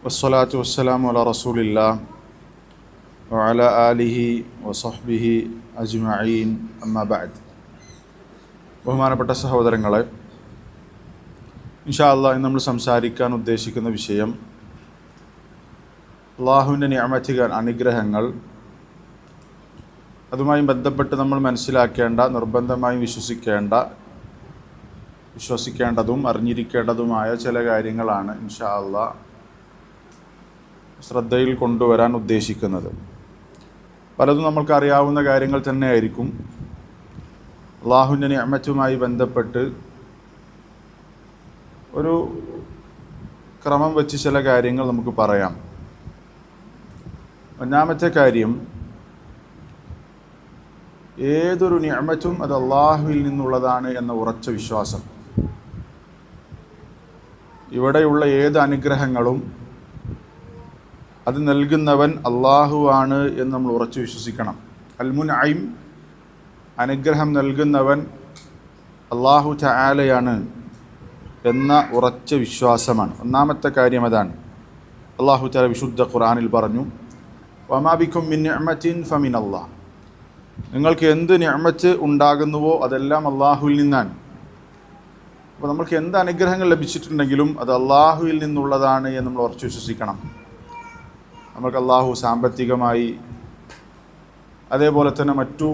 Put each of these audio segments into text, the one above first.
വസ്സലാത്തു വസ്സലാമു അലാ റസൂലില്ലാഹ് വഅലാ ആലിഹി വസഹ്ബിഹി അജ്മഈൻ അമ്മാ ബഅദ്. ബഹുമാനപ്പെട്ട സഹോദരങ്ങളെ, ഇൻഷാ അല്ലാഹ് ഇന്ന് നമ്മൾ സംസാരിക്കാൻ ഉദ്ദേശിക്കുന്ന വിഷയം അള്ളാഹുവിൻ്റെ നിഅമത്തുകൾ, അനുഗ്രഹങ്ങൾ, അതുമായി ബന്ധപ്പെട്ട് നമ്മൾ മനസ്സിലാക്കേണ്ട, നിർബന്ധമായും വിശ്വസിക്കേണ്ടതും അറിഞ്ഞിരിക്കേണ്ടതുമായ ചില കാര്യങ്ങളാണ് ഇൻഷാ അല്ലാഹ് ശ്രദ്ധയിൽ കൊണ്ടുവരാൻ ഉദ്ദേശിക്കുന്നത്. പലതും നമ്മൾക്കറിയാവുന്ന കാര്യങ്ങൾ തന്നെയായിരിക്കും. അള്ളാഹുവിൻ്റെ നിഅമത്തുമായി ബന്ധപ്പെട്ട് ഒരു ക്രമം വെച്ച് ചില കാര്യങ്ങൾ നമുക്ക് പറയാം. ഒന്നാമത്തെ കാര്യം, ഏതൊരു നിഅമത്തും അത് അള്ളാഹുവിൽ നിന്നുള്ളതാണ് എന്ന ഉറച്ച വിശ്വാസം. ഇവിടെയുള്ള ഏത് അനുഗ്രഹങ്ങളും അത് നൽകുന്നവൻ അള്ളാഹുവാണ് എന്ന് നമ്മൾ ഉറച്ചു വിശ്വസിക്കണം. അൽ മുൻഇം, അനുഗ്രഹം നൽകുന്നവൻ അള്ളാഹു തആലയാണ് എന്ന ഉറച്ച വിശ്വാസമാണ്. ഒന്നാമത്തെ കാര്യം അതാണ്. അള്ളാഹു തആല വിശുദ്ധ ഖുർആനിൽ പറഞ്ഞു, വമാ ബികും മിൻ നിഅമത്തിൻ ഫമിനല്ലാഹ്. നിങ്ങൾക്ക് എന്ത് നിഅമത്ത് ഉണ്ടാകുന്നുവോ അതെല്ലാം അള്ളാഹുവിൽ നിന്നാണ്. അപ്പോൾ നമുക്ക് എന്ത് അനുഗ്രഹങ്ങൾ ലഭിച്ചിട്ടുണ്ടെങ്കിലും അത് അള്ളാഹുവിൽ നിന്നുള്ളതാണ് എന്ന് നമ്മൾ ഉറച്ചു വിശ്വസിക്കണം. നമുക്ക് അള്ളാഹു സാമ്പത്തികമായി, അതേപോലെ തന്നെ മറ്റു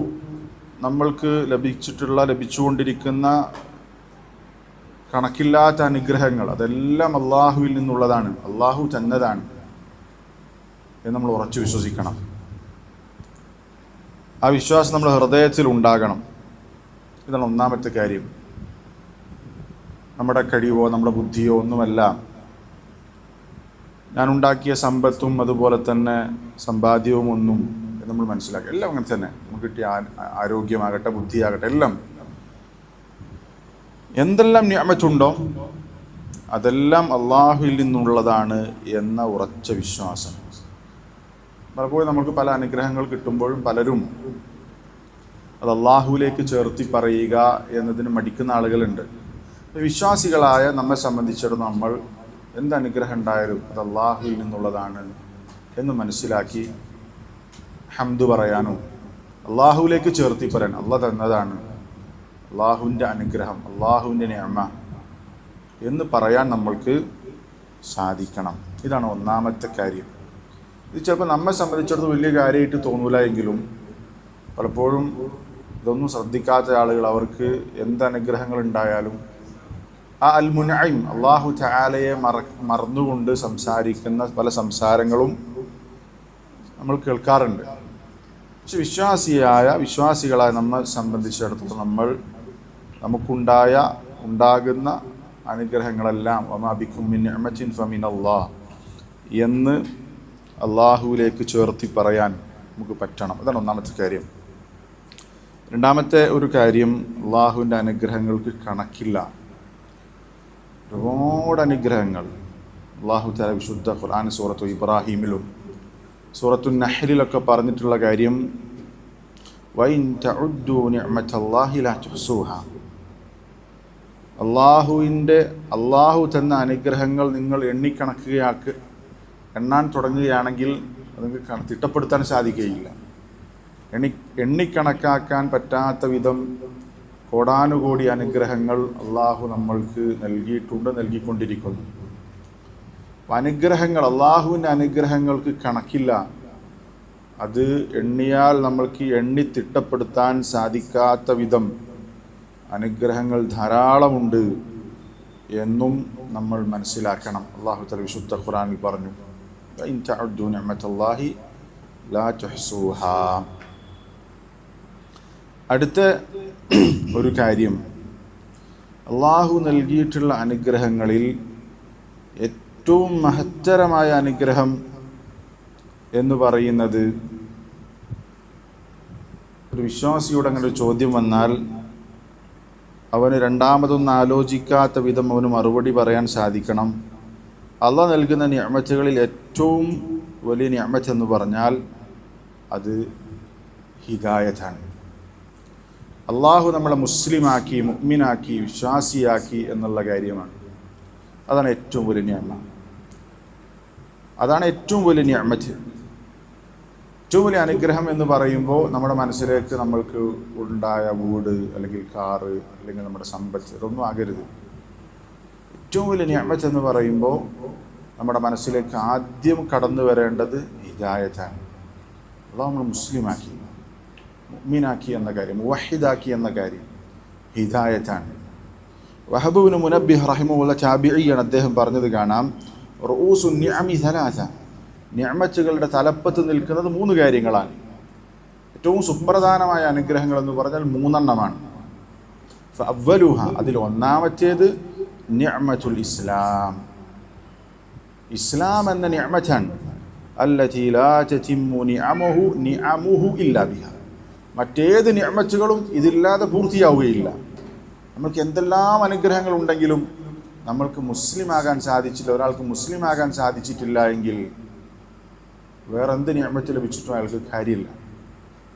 നമ്മൾക്ക് ലഭിച്ചുകൊണ്ടിരിക്കുന്ന കണക്കില്ലാത്ത അനുഗ്രഹങ്ങൾ, അതെല്ലാം അള്ളാഹുവിൽ നിന്നുള്ളതാണ്, അള്ളാഹു തന്നതാണ് എന്ന് നമ്മൾ ഉറച്ചു വിശ്വസിക്കണം. ആ വിശ്വാസം നമ്മുടെ ഹൃദയത്തിൽ ഉണ്ടാകണം. ഇതാണ് ഒന്നാമത്തെ കാര്യം. നമ്മുടെ കഴിവോ നമ്മുടെ ബുദ്ധിയോ ഒന്നുമല്ല, ഞാനുണ്ടാക്കിയ സമ്പത്തും അതുപോലെ തന്നെ സമ്പാദ്യവും ഒന്നും നമ്മൾ മനസ്സിലാക്കുക. എല്ലാം അങ്ങനെ തന്നെ. നമുക്ക് കിട്ടിയ ആരോഗ്യമാകട്ടെ, ബുദ്ധിയാകട്ടെ, എല്ലാം എന്തെല്ലാം നിഅമത്തുണ്ടോ അതെല്ലാം അള്ളാഹുവിൽ നിന്നുള്ളതാണ് എന്ന ഉറച്ച വിശ്വാസം. പലപ്പോഴും നമുക്ക് പല അനുഗ്രഹങ്ങൾ കിട്ടുമ്പോഴും പലരും അത് അള്ളാഹുവിലേക്ക് ചേർത്തി പറയുക എന്നതിന് മടിക്കുന്ന ആളുകളുണ്ട്. വിശ്വാസികളായ നമ്മെ സംബന്ധിച്ചിടത്തോളം നമ്മൾ എന്ത് അനുഗ്രഹം ഉണ്ടായാലും അത് അള്ളാഹുവിൽ നിന്നുള്ളതാണ് എന്ന് മനസ്സിലാക്കി ഹംദ് പറയാനും അള്ളാഹുവിലേക്ക് ചേർത്തി പറയാൻ, അള്ളാഹ് തന്നതാണ്, അള്ളാഹുവിൻ്റെ അനുഗ്രഹം, അള്ളാഹുവിൻ്റെ നിഅമ എന്ന് പറയാൻ നമ്മൾക്ക് സാധിക്കണം. ഇതാണ് ഒന്നാമത്തെ കാര്യം. ഇത് ചിലപ്പോൾ നമ്മെ സംബന്ധിച്ചിടത്തോളം വലിയ കാര്യമായിട്ട് തോന്നൂല എങ്കിലും പലപ്പോഴും ഇതൊന്നും ശ്രദ്ധിക്കാത്ത ആളുകൾ, അവർക്ക് എന്ത് അനുഗ്രഹങ്ങൾ ഉണ്ടായാലും ആ അൽ മുൻഇം, അള്ളാഹു തആലയെ മറന്നുകൊണ്ട് സംസാരിക്കുന്ന പല സംസാരങ്ങളും നമ്മൾ കേൾക്കാറുണ്ട്. പക്ഷെ വിശ്വാസികളായ നമ്മെ സംബന്ധിച്ചിടത്തോളം നമുക്കുണ്ടാകുന്ന അനുഗ്രഹങ്ങളെല്ലാം വമാ ബികും മിൻ നിഅമത്തിൻ ഫമിനല്ലാഹ് എന്ന് അള്ളാഹുവിലേക്ക് ചേർത്തി പറയാൻ നമുക്ക് പറ്റണം. അതാണ് ഒന്നാമത്തെ കാര്യം. രണ്ടാമത്തെ ഒരു കാര്യം, അള്ളാഹുവിൻ്റെ അനുഗ്രഹങ്ങൾക്ക് കണക്കില്ല. ഒരുപാട് അനുഗ്രഹങ്ങൾ അള്ളാഹു തആല വിശുദ്ധ ഖുർആൻ സൂറത്തു ഇബ്രാഹിമിലും സൂറത്തു നഹ്ലിലൊക്കെ പറഞ്ഞിട്ടുള്ള കാര്യം, വഇൻ തഉദ്ദു നിഅമതല്ലാഹി ലാ തുഹ്സുഹാ. അള്ളാഹു തന്ന അനുഗ്രഹങ്ങൾ നിങ്ങൾ എണ്ണാൻ തുടങ്ങുകയാണെങ്കിൽ അത് നിങ്ങൾക്ക് തിട്ടപ്പെടുത്താൻ സാധിക്കുകയില്ല. എണ്ണിക്കണക്കാക്കാൻ പറ്റാത്ത വിധം കോടാനുകോടി അനുഗ്രഹങ്ങൾ അള്ളാഹു നമ്മൾക്ക് നൽകിക്കൊണ്ടിരിക്കുന്നു. അനുഗ്രഹങ്ങൾ, അള്ളാഹുവിൻ്റെ അനുഗ്രഹങ്ങൾക്ക് കണക്കില്ല. അത് എണ്ണിയാൽ നമ്മൾക്ക് തിട്ടപ്പെടുത്താൻ സാധിക്കാത്ത വിധം അനുഗ്രഹങ്ങൾ ധാരാളമുണ്ട് എന്നും നമ്മൾ മനസ്സിലാക്കണം. അള്ളാഹു തആല വിശുദ്ധ ഖുർആനിൽ പറഞ്ഞു, ഇൻ തഅദ്ദു നിഅമതല്ലാഹി ലാ തുഹ്സുഹാ. അടുത്ത ഒരു കാര്യം, അള്ളാഹു നൽകിയിട്ടുള്ള അനുഗ്രഹങ്ങളിൽ ഏറ്റവും മഹത്തരമായ അനുഗ്രഹം എന്ന് പറയുന്നത്, ഒരു വിശ്വാസിയോട് അങ്ങനെ ഒരു ചോദ്യം വന്നാൽ അവന് രണ്ടാമതൊന്നും ആലോചിക്കാത്ത വിധം അവന് മറുപടി പറയാൻ സാധിക്കണം. അള്ളാഹ് നൽകുന്ന നിഅമത്തുകളിൽ ഏറ്റവും വലിയ നിഅമത്ത് എന്ന് പറഞ്ഞാൽ അത് ഹിദായത്താണ്. അള്ളാഹു നമ്മളെ മുസ്ലിമാക്കി, മുഅ്മിനാക്കി, വിശ്വാസിയാക്കി എന്നുള്ള കാര്യമാണ്. അതാണ് ഏറ്റവും വലിയ നിഅമ. അതാണ് ഏറ്റവും വലിയ നിഅമത്ത്. ഏറ്റവും വലിയ അനുഗ്രഹം എന്ന് പറയുമ്പോൾ നമ്മുടെ മനസ്സിലേക്ക് നമ്മൾക്ക് ഉണ്ടായ വീട് അല്ലെങ്കിൽ കാറ് അല്ലെങ്കിൽ നമ്മുടെ സമ്പത്ത് ഇതൊന്നും ആകരുത്. ഏറ്റവും വലിയ നിഅമത്ത് എന്ന് പറയുമ്പോൾ നമ്മുടെ മനസ്സിലേക്ക് ആദ്യം കടന്നു വരേണ്ടത് ഹിദായത്താണ്. അള്ളാഹു നമ്മൾ മുസ്ലിമാക്കി, മുഅ്മിനാക്കി എന്ന കാര്യം, മുവഹിദാക്കി എന്ന കാര്യം ഹിദായത്താണ്. വഹബ് ഇബ്നു മുനബ്ബിഹ് റഹിമഹുള്ള താബിഈയാണ്. അദ്ദേഹം പറഞ്ഞത് കാണാം, റഊസുൻ നിഅമി സലാസ, നിഅമത്തുകളുടെ തലപ്പത്ത് നിൽക്കുന്നത് 3 കാര്യങ്ങളാണ്. ഏറ്റവും സുപ്രധാനമായ അനുഗ്രഹങ്ങൾ എന്ന് പറഞ്ഞാൽ 3 ഫഅവ്വലുഹ, അതിൽ ഒന്നാമത്തേത് നിഅമത്തുൽ ഇസ്ലാം, ഇസ്ലാം എന്ന നിഅമത്താണ്. അല്ലതി ലാ തതിമ്മു നിഅമുഹു ഇല്ലാ ബിഹാ, മറ്റേത് നിഅമത്തുകളും ഇതില്ലാതെ പൂർത്തിയാവുകയില്ല. നമുക്ക് എന്തെല്ലാം അനുഗ്രഹങ്ങൾ ഉണ്ടെങ്കിലും നമ്മൾക്ക് മുസ്ലിമാകാൻ സാധിച്ചില്ല, ഒരാൾക്ക് മുസ്ലിമാകാൻ സാധിച്ചിട്ടില്ല എങ്കിൽ വേറെ എന്ത് നിഅമത്ത് ലഭിച്ചിട്ടും അയാൾക്ക് കാര്യമില്ല.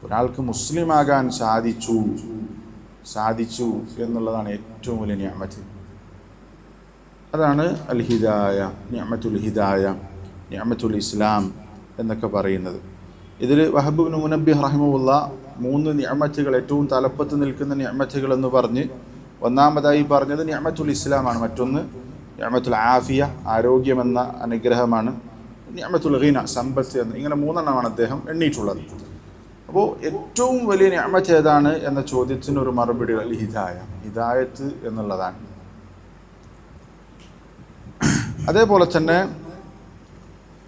ഒരാൾക്ക് മുസ്ലിമാകാൻ സാധിച്ചു എന്നുള്ളതാണ് ഏറ്റവും വലിയ നിഅമത്ത്. അതാണ് അൽ ഹിദായ, നിഅമത്തുൽ ഹിദായ, നിഅമത്തുൽ ഇസ്ലാം എന്നൊക്കെ പറയുന്നത്. ഇതിൽ വഹബ് ഇബ്നു മുനബ്ബിഹ് റഹിമഹുള്ള 3 നിഅമത്തുകൾ, ഏറ്റവും തലപ്പത്ത് നിൽക്കുന്ന നിഅമത്തുകൾ എന്ന് പറഞ്ഞ് ഒന്നാമതായി പറഞ്ഞത് നിഅമത്തുൽ ഇസ്ലാമാണ്. മറ്റൊന്ന് നിഅമത്തുൽ ആഫിയ, ആരോഗ്യമെന്ന അനുഗ്രഹമാണ്. നിഅമത്തുൽ ഗിന, സമ്പത്ത് എന്ന്, ഇങ്ങനെ 3 അദ്ദേഹം എണ്ണിയിട്ടുള്ളത്. അപ്പോൾ ഏറ്റവും വലിയ നിഅമത്ത് ഏതാണ് എന്ന ചോദ്യത്തിന് ഒരു മറുപടി അൽ ഹിദായ, ഹിദായത്ത് എന്നുള്ളതാണ്. അതേപോലെ തന്നെ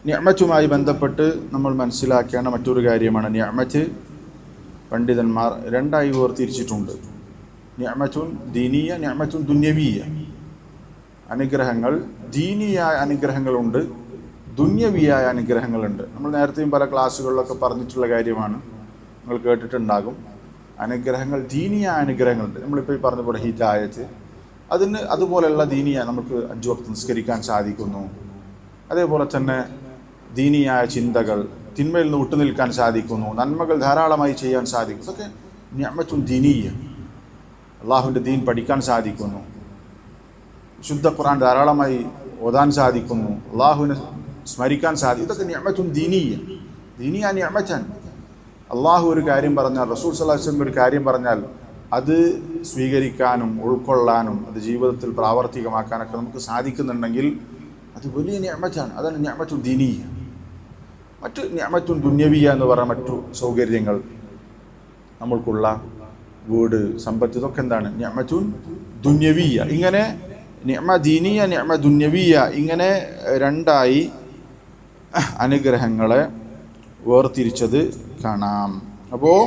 നിഅമത്തുമായി ബന്ധപ്പെട്ട് നമ്മൾ മനസ്സിലാക്കേണ്ട മറ്റൊരു കാര്യമാണ് നിഅമത്ത്. പണ്ഡിതന്മാർ 2ആയി വേർതിരിച്ചിട്ടുണ്ട്. നിഅമത്തുൻ ദീനിയ, നിഅമത്തുൻ ദുന്യവിയ. അനുഗ്രഹങ്ങൾ ദീനിയായ അനുഗ്രഹങ്ങളുണ്ട്, ദുന്യവിയായ അനുഗ്രഹങ്ങളുണ്ട്. നമ്മൾ നേരത്തെയും പല ക്ലാസ്സുകളിലൊക്കെ പറഞ്ഞിട്ടുള്ള കാര്യമാണ്, നിങ്ങൾ കേട്ടിട്ടുണ്ടാകും. അനുഗ്രഹങ്ങൾ, ദീനിയായ അനുഗ്രഹങ്ങളുണ്ട്. നമ്മളിപ്പോൾ ഈ പറഞ്ഞ പോലെ ഹിദായത്ത്, അതിന് അതുപോലെയുള്ള ദീനിയ, നമുക്ക് 5 വക്ത് നിസ്കരിക്കാൻ സാധിക്കുന്നു. അതേപോലെ തന്നെ ദീനിയായ ചിന്തകൾ, തിന്മയിൽ നിന്ന് വിട്ടുനിൽക്കാൻ സാധിക്കുന്നു, നന്മകൾ ധാരാളമായി ചെയ്യാൻ സാധിക്കും. ഇതൊക്കെ നിഅമത്തുൻ ദീനിയ. അള്ളാഹുവിൻ്റെ ദീൻ പഠിക്കാൻ സാധിക്കുന്നു, ശുദ്ധ ഖുർആൻ ധാരാളമായി ഓതാൻ സാധിക്കുന്നു, അള്ളാഹുവിനെ സ്മരിക്കാൻ സാധിക്കും. ഇതൊക്കെ നിഅമത്തുൻ ദീനിയ, ദീനിയ നിഅമത്താണ്. അള്ളാഹു ഒരു കാര്യം പറഞ്ഞാൽ, റസൂൽ സ്വല്ലല്ലാഹു അലൈഹി വസല്ലം ഒരു കാര്യം പറഞ്ഞാൽ അത് സ്വീകരിക്കാനും ഉൾക്കൊള്ളാനും അത് ജീവിതത്തിൽ പ്രാവർത്തികമാക്കാനൊക്കെ നമുക്ക് സാധിക്കുന്നുണ്ടെങ്കിൽ അത് വലിയ നിഅമത്താണ്. അതാണ് നിഅമത്തുൻ ദീനിയ. മറ്റു നിഅമത്തുൻ ദുന്യവിയ എന്ന് പറയുന്ന മറ്റു സൗകര്യങ്ങൾ, നമ്മൾക്കുള്ള വീട്, സമ്പത്ത്, ഇതൊക്കെ എന്താണ്? നിഅമത്തുൻ ദുന്യവിയ. ഇങ്ങനെ നിഅമ ദീനിയ, നിഅമ ദുന്യവിയ, ഇങ്ങനെ 2ആയി അനുഗ്രഹങ്ങളെ വേർതിരിച്ചത് കാണാം. അപ്പോൾ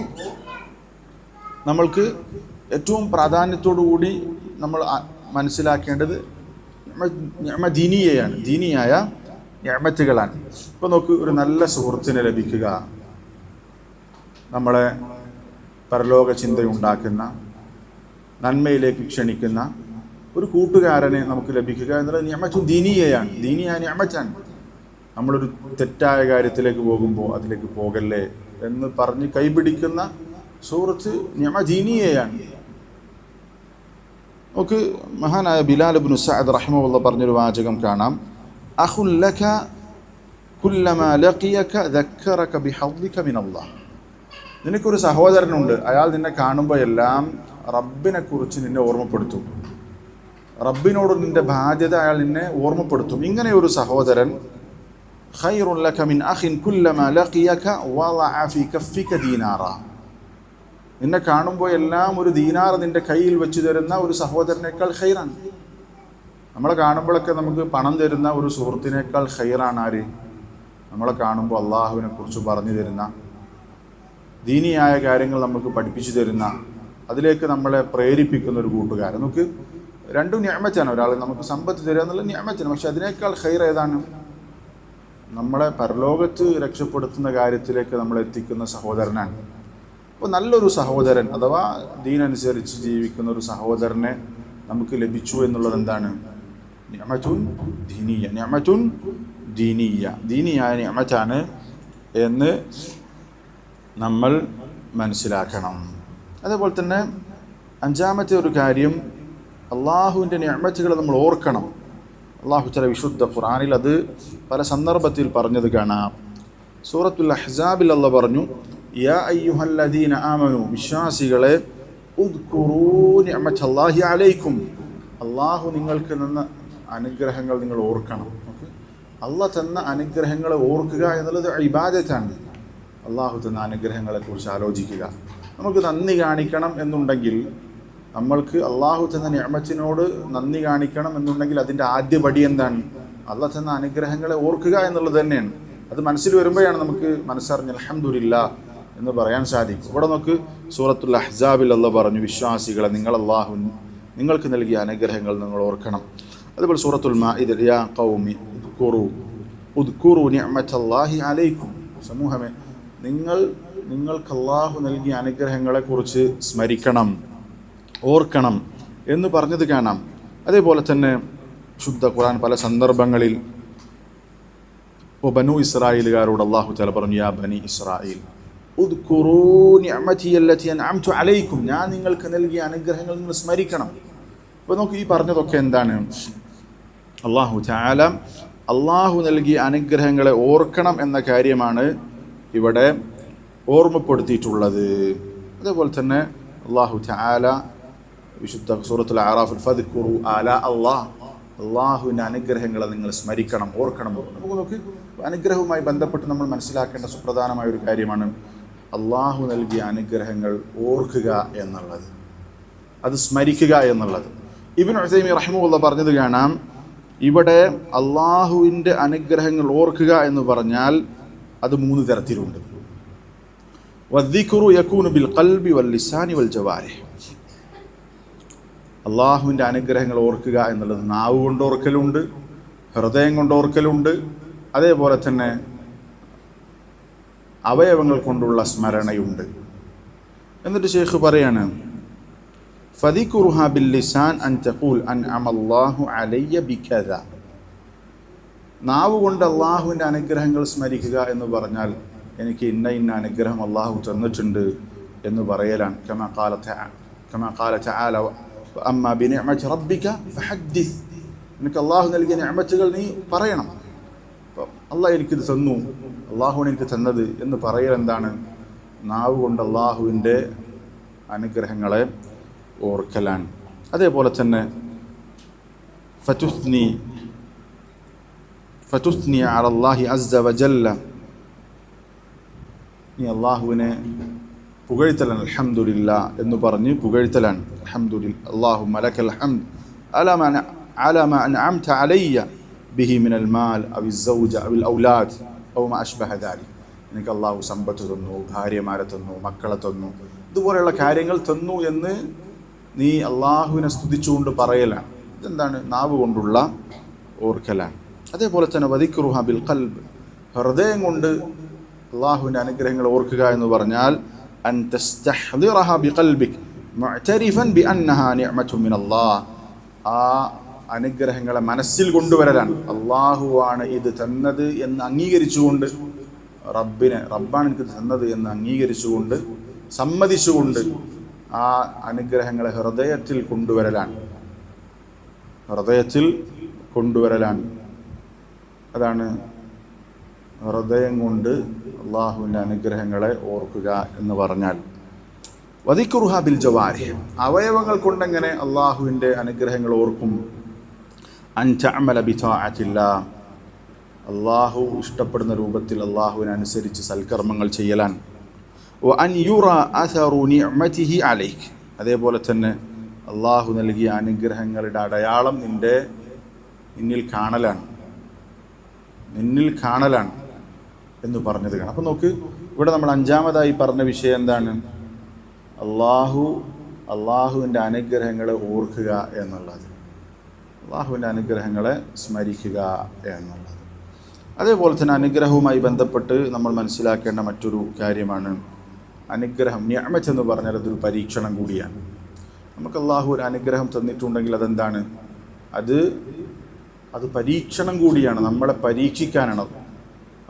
നമ്മൾക്ക് ഏറ്റവും പ്രാധാന്യത്തോടു കൂടി നമ്മൾ മനസ്സിലാക്കേണ്ടത് നിഅമ ദീനിയയാണ്, ദീനിയായ നിഅമത്തുകളാണ്. ഇപ്പോൾ നോക്ക്, ഒരു നല്ല സുഹൃത്തിനെ ലഭിക്കുക, നമ്മളെ പരലോക ചിന്തയുണ്ടാക്കുന്ന, നന്മയിലേക്ക് ക്ഷണിക്കുന്ന ഒരു കൂട്ടുകാരനെ നമുക്ക് ലഭിക്കുക എന്നുള്ളത് നിഅമത്തുൻ ദീനിയയാണ്, ദീനിയായ നിഅമത്താണ്. നമ്മളൊരു തെറ്റായ കാര്യത്തിലേക്ക് പോകുമ്പോൾ അതിലേക്ക് പോകല്ലേ എന്ന് പറഞ്ഞ് കൈപിടിക്കുന്ന സുഹൃത്ത് നിഅമ ദീനിയയാണ്. നമുക്ക് മഹാനായ ബിലാൽ ഇബ്നു സഅദ് റഹിമഹുല്ലാഹ് പറഞ്ഞൊരു വാചകം കാണാം, അഖുൽ ലക കുല്ലമാ ലഖിയക ദക്കറക ബിഹദ്ദിക മിനല്ലാഹ്. നിനക്കൊരു സഹോദരനുണ്ട്, അയാൾ നിന്നെ കാണുമ്പോൾ എല്ലാം റബ്ബിനെ കുറിച്ച് നിന്നെ ഓർമ്മപ്പെടുത്തും, റബ്ബിനോട് നിന്റെ ബാധ്യത അയാൾ നിന്നെ ഓർമ്മപ്പെടുത്തും. ഇങ്ങനെ ഒരു സഹോദരൻ ഖൈറുൻ ലക മിൻ അഖിൻ കുല്ലമാ ലഖിയക വളഅ ഫീ കഫിക ദീനാറ. നിന്നെ കാണുമ്പോൾ എല്ലാം ഒരു ദീനാർ നിന്റെ കയ്യിൽ വെച്ച് തരുന്ന ഒരു സഹോദരനേക്കാൾ ഖൈറാണ്. നമ്മളെ കാണുമ്പോഴൊക്കെ നമുക്ക് പണം തരുന്ന ഒരു സുഹൃത്തിനേക്കാൾ ഖൈറാണ് ആര്? നമ്മളെ കാണുമ്പോൾ അള്ളാഹുവിനെ കുറിച്ച് പറഞ്ഞു തരുന്ന, ദീനിയായ കാര്യങ്ങൾ നമുക്ക് പഠിപ്പിച്ചു തരുന്ന, അതിലേക്ക് നമ്മളെ പ്രേരിപ്പിക്കുന്ന ഒരു കൂട്ടുകാരൻ. നമുക്ക് 2 നിഅമത്താണ്. ഒരാൾ നമുക്ക് സമ്പത്ത് തരിക എന്നുള്ള നിഅമത്താണ്, പക്ഷെ അതിനേക്കാൾ ഖൈർ ഏതാണ്? നമ്മളെ പരലോകത്ത് രക്ഷപ്പെടുത്തുന്ന കാര്യത്തിലേക്ക് നമ്മളെ എത്തിക്കുന്ന സഹോദരനാണ്. അപ്പോൾ നല്ലൊരു സഹോദരൻ അഥവാ ദീനനുസരിച്ച് ജീവിക്കുന്ന ഒരു സഹോദരനെ നമുക്ക് ലഭിച്ചു എന്നുള്ളത് എന്താണ്? നിഅമത്തുൻ ദീനിയ, നിഅമത്തുൻ ദീനിയ, ദീനിയായ നിഅമത്താണ് എന്ന് നമ്മൾ മനസ്സിലാക്കണം. അതേപോലെ തന്നെ 5ാമത്തെ ഒരു കാര്യം, അള്ളാഹുവിൻ്റെ നിഅമത്തുകൾ നമ്മൾ ഓർക്കണം. അള്ളാഹു തആല വിശുദ്ധ ഖുർആനിൽ അത് പല സന്ദർഭത്തിൽ പറഞ്ഞത് കാണാം. സൂറത്തുൽ അഹ്സാബിൽ അല്ലാഹ് പറഞ്ഞു, യാ അയ്യുഹല്ലദീന ആമനു, വിശ്വാസികളെ, ഉദ്കുറൂ നിഅമത്തല്ലാഹി അലൈക്കും, അള്ളാഹു നിങ്ങൾക്ക് തന്ന അനുഗ്രഹങ്ങൾ നിങ്ങൾ ഓർക്കണം. അള്ളാഹ് തന്ന അനുഗ്രഹങ്ങളെ ഓർക്കുക എന്നുള്ളത് ഇബാദത്താണ്. അള്ളാഹു തന്ന അനുഗ്രഹങ്ങളെക്കുറിച്ച് ആലോചിക്കുക. നമുക്ക് നന്ദി കാണിക്കണം എന്നുണ്ടെങ്കിൽ, നമ്മൾക്ക് അള്ളാഹു തന്ന നിഅമത്തിനോട് നന്ദി കാണിക്കണം എന്നുണ്ടെങ്കിൽ അതിൻ്റെ ആദ്യ പടി എന്താണ്? അള്ളാഹ് തന്ന അനുഗ്രഹങ്ങളെ ഓർക്കുക എന്നുള്ളത് തന്നെയാണ്. അത് മനസ്സിൽ വരുമ്പോഴാണ് നമുക്ക് മനസ്സറിഞ്ഞ് അൽഹംദുലില്ലാ എന്ന് പറയാൻ സാധിക്കും. ഇവിടെ നമുക്ക് സൂറത്തുൽ അഹ്സാബിൽ അല്ലാഹ് പറഞ്ഞു, വിശ്വാസികളെ, നിങ്ങൾക്ക് നൽകിയ അനുഗ്രഹങ്ങൾ നിങ്ങൾ ഓർക്കണം. അതുപോലെ സൂറത്തുൽ മാഇദയിൽ യാ ഖൗമി ഉദ്കുറൂ നിഅമത്തല്ലാഹി അലൈക്കും, സമൂഹമേ, നിങ്ങൾക്ക് അല്ലാഹു നൽകിയ അനുഗ്രഹങ്ങളെക്കുറിച്ച് സ്മരിക്കണം, ഓർക്കണം എന്ന് പറഞ്ഞത് കാണാം. അതേപോലെ തന്നെ ശുദ്ധ ഖുർആൻ പല സന്ദർഭങ്ങളിൽ ബനു ഇസ്രായേലുകാരോട് അല്ലാഹു തആല പറഞ്ഞു, യാ ബനി ഇസ്രായേൽ ഉദ്കുറൂ നിഅമതി അല്ലതി അൻഅംതു അലൈക്കും, ഞാൻ നിങ്ങൾക്ക് നൽകിയ അനുഗ്രഹങ്ങൾ നിങ്ങൾ സ്മരിക്കണം. അപ്പോൾ നമുക്ക് ഈ പറഞ്ഞതൊക്കെ എന്താണ്? അല്ലാഹു തആല അല്ലാഹു നൽകിയ അനുഗ്രഹങ്ങളെ ഓർക്കണം എന്ന കാര്യമാണ് ഇവിടെ ഓർമ്മപ്പെടുത്തിയിട്ടുള്ളത്. അതേപോലെ തന്നെ അല്ലാഹു തആല വിശുദ്ധ സൂറത്തുൽ അറാഫിൽ ഫദ്കുറു ആലാ അള്ളാഹുവിൻ്റെ അനുഗ്രഹങ്ങളെ നിങ്ങൾ സ്മരിക്കണം, ഓർക്കണം. നമുക്ക് അനുഗ്രഹവുമായി ബന്ധപ്പെട്ട് നമ്മൾ മനസ്സിലാക്കേണ്ട സുപ്രധാനമായ ഒരു കാര്യമാണ് അള്ളാഹു നൽകിയ അനുഗ്രഹങ്ങൾ ഓർക്കുക എന്നുള്ളത്, അത് സ്മരിക്കുക എന്നുള്ളത്. ഇബ്നു ഉസൈമീൻ റഹിമഹുല്ലാഹ് പറഞ്ഞത് കാണാം, ഇവിടെ അള്ളാഹുവിൻ്റെ അനുഗ്രഹങ്ങൾ ഓർക്കുക എന്ന് പറഞ്ഞാൽ അത് 3 തരത്തിലുണ്ട്. വദ്ദിക്റു യകൂനു ബിൽ ഖൽബി വൽ ലിസാനി വൽ ജവാരിഹ്. അള്ളാഹുവിൻ്റെ അനുഗ്രഹങ്ങൾ ഓർക്കുക എന്നുള്ളത് നാവ് കൊണ്ട് ഓർക്കലുണ്ട്, ഹൃദയം കൊണ്ട് ഓർക്കലുണ്ട്, അതേപോലെ തന്നെ അവയവങ്ങൾ കൊണ്ടുള്ള സ്മരണയുണ്ട്. എന്നിട്ട് ശൈഖ് പറയാണ്, ഫദിക്റുഹാ ബിൽ ലിസാൻ അൻ തഖൂൽ അൻഅമല്ലാഹു അലയ്യ ബികദ. നാവ് കൊണ്ട് അള്ളാഹുവിൻ്റെ അനുഗ്രഹങ്ങൾ സ്മരിക്കുക എന്ന് പറഞ്ഞാൽ എനിക്ക് ഇന്ന അനുഗ്രഹം അള്ളാഹു തന്നിട്ടുണ്ട് എന്ന് പറയലാണ്. കമാ ഖാല തആല അമ്മാ ബിനിഅമതി റബ്ബിക ഫഹദ്ദിസ്. എനിക്ക് അള്ളാഹു നൽകിയ നിഅമത്തുകൾ നീ പറയണം. അപ്പോൾ അള്ളാഹ് എനിക്കിത് തന്നു, അള്ളാഹുവാണ് എനിക്ക് തന്നത് എന്ന് പറയൽ എന്താണ്? നാവ് കൊണ്ട് അള്ളാഹുവിൻ്റെ അനുഗ്രഹങ്ങളെ ഓർക്കലാണ്. അതേപോലെ തന്നെ ഫതുസ്നി അലല്ലാഹി അസ്സ വജല്ല, നീ അള്ളാഹുവിനെ പുകഴ്ത്തലാണ്, അൽഹംദുലില്ലാ എന്ന് പറഞ്ഞ് പുകഴ്ത്തലാണ്. അൽഹംദുലില്ലാ അല്ലാഹുമ്മ ലക്കൽ ഹംദ് അലാ മാ അൻഅംത അലയ്യ ബിഹി മിനൽ മാൽ അവി സൗജ അവിൽ ഔലാദ് ഔ മാ അശ്ബഹ ദാലിക്. എനിക്ക് അള്ളാഹു സമ്പത്ത് തന്നു, ഭാര്യമാരെ തന്നു, മക്കളെ തന്നു, ഇതുപോലെയുള്ള കാര്യങ്ങൾ തന്നു എന്ന് നീ അള്ളാഹുവിനെ സ്തുതിച്ചുകൊണ്ട് പറയലാണ്. ഇതെന്താണ്? നാവ് കൊണ്ടുള്ള ഓർക്കലാണ്. അതേപോലെ തന്നെ വദിക്റുഹാ ബിൽ ഖൽബ്, ഹൃദയം കൊണ്ട് അള്ളാഹുവിൻ്റെ അനുഗ്രഹങ്ങൾ ഓർക്കുക എന്ന് പറഞ്ഞാൽ അൻ തസ്തഹ്ദിറഹാ ബിഖൽബിക് മുഅ്തരിഫൻ ബിഅന്നഹാ നിഅമത്തുൻ മിനല്ലാഹ്. ആ അനുഗ്രഹങ്ങളെ മനസ്സിൽ കൊണ്ടുവരലാണ്. അള്ളാഹുവാണ് ഇത് തന്നത് എന്ന് അംഗീകരിച്ചുകൊണ്ട്, റബ്ബാണ് എനിക്ക് തന്നത് എന്ന് അംഗീകരിച്ചുകൊണ്ട്, സമ്മതിച്ചുകൊണ്ട് ആ അനുഗ്രഹങ്ങളെ ഹൃദയത്തിൽ കൊണ്ടുവരലാണ്. അതാണ് ഹൃദയം കൊണ്ട് അള്ളാഹുവിൻ്റെ അനുഗ്രഹങ്ങളെ ഓർക്കുക എന്ന് പറഞ്ഞാൽ. വദിക്റുഹാ ബിൽ ജവാരിഹ്, അവയവങ്ങൾ കൊണ്ടെങ്ങനെ അള്ളാഹുവിൻ്റെ അനുഗ്രഹങ്ങൾ ഓർക്കും? അൻ തഅമല ബിതാഅത്തില്ലാഹ്, അള്ളാഹു ഇഷ്ടപ്പെടുന്ന രൂപത്തിൽ അള്ളാഹുവിനനുസരിച്ച് സൽക്കർമ്മങ്ങൾ ചെയ്യലാണ്. വ അൻ യുറ അസറു നിഅമതിഹി അലൈക്, അതേപോലെ തന്നെ അള്ളാഹു നൽകിയ അനുഗ്രഹങ്ങളുടെ അടയാളം നിന്നിൽ കാണലാണ് എന്ന് പറഞ്ഞത് കാണാം. അപ്പോൾ നോക്ക്, ഇവിടെ നമ്മൾ 5ാമതായി പറഞ്ഞ വിഷയം എന്താണ്? അള്ളാഹുവിൻ്റെ അനുഗ്രഹങ്ങളെ ഓർക്കുക എന്നുള്ളത്, അള്ളാഹുവിൻ്റെ അനുഗ്രഹങ്ങളെ സ്മരിക്കുക എന്നുള്ളത്. അതേപോലെ തന്നെ അനുഗ്രഹവുമായി ബന്ധപ്പെട്ട് നമ്മൾ മനസ്സിലാക്കേണ്ട മറ്റൊരു കാര്യമാണ് അനുഗ്രഹം. നിഅമത്ത് എന്ന് പറഞ്ഞാൽ അതൊരു പരീക്ഷണം കൂടിയാണ്. നമുക്ക് അള്ളാഹു ഒരു അനുഗ്രഹം തന്നിട്ടുണ്ടെങ്കിൽ അതെന്താണ്? അത് പരീക്ഷണം കൂടിയാണ്, നമ്മളെ പരീക്ഷിക്കാനാണ്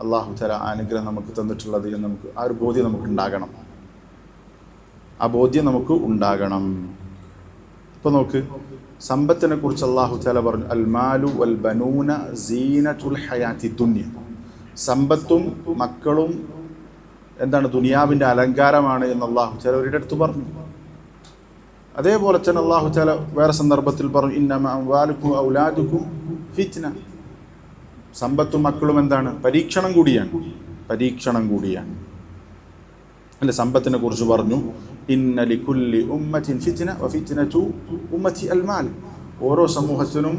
അള്ളാഹു തആല അനുഗ്രഹം നമുക്ക് തന്നിട്ടുള്ളത് എന്ന് നമുക്ക് ആ ഒരു ബോധ്യം നമുക്ക് ഉണ്ടാകണം. ഇപ്പോൾ നോക്ക്, സമ്പത്തിനെ കുറിച്ച് അല്ലാഹു തആല പറഞ്ഞു, അൽ മാലു വൽ ബനൂന സീനത്തുൽ ഹയാത്തി ദുനിയ. സമ്പത്തും മക്കളും എന്താണ്? ദുനിയാവിൻ്റെ അലങ്കാരമാണ് എന്ന് അല്ലാഹു തആല ഒരിടത്ത് പറഞ്ഞു. അതേപോലെ തന്നെ അല്ലാഹു തആല വേറെ സന്ദർഭത്തിൽ പറഞ്ഞു, ഇന്നമാ അംവാലുക്കും ഔലാദുക്കും ഫിത്ന. സമ്പത്തും മക്കളും എന്താണ്? പരീക്ഷണം കൂടിയാണ്. അല്ലെ, സമ്പത്തിനെ കുറിച്ച് പറഞ്ഞു, ഇന്ന ലികുല്ലി ഉമ്മത്തിൻ ഫിത്ന വഫിത്നതു ഉമ്മത്തി അൽ മാൽ. ഓരോ സമൂഹത്തിനും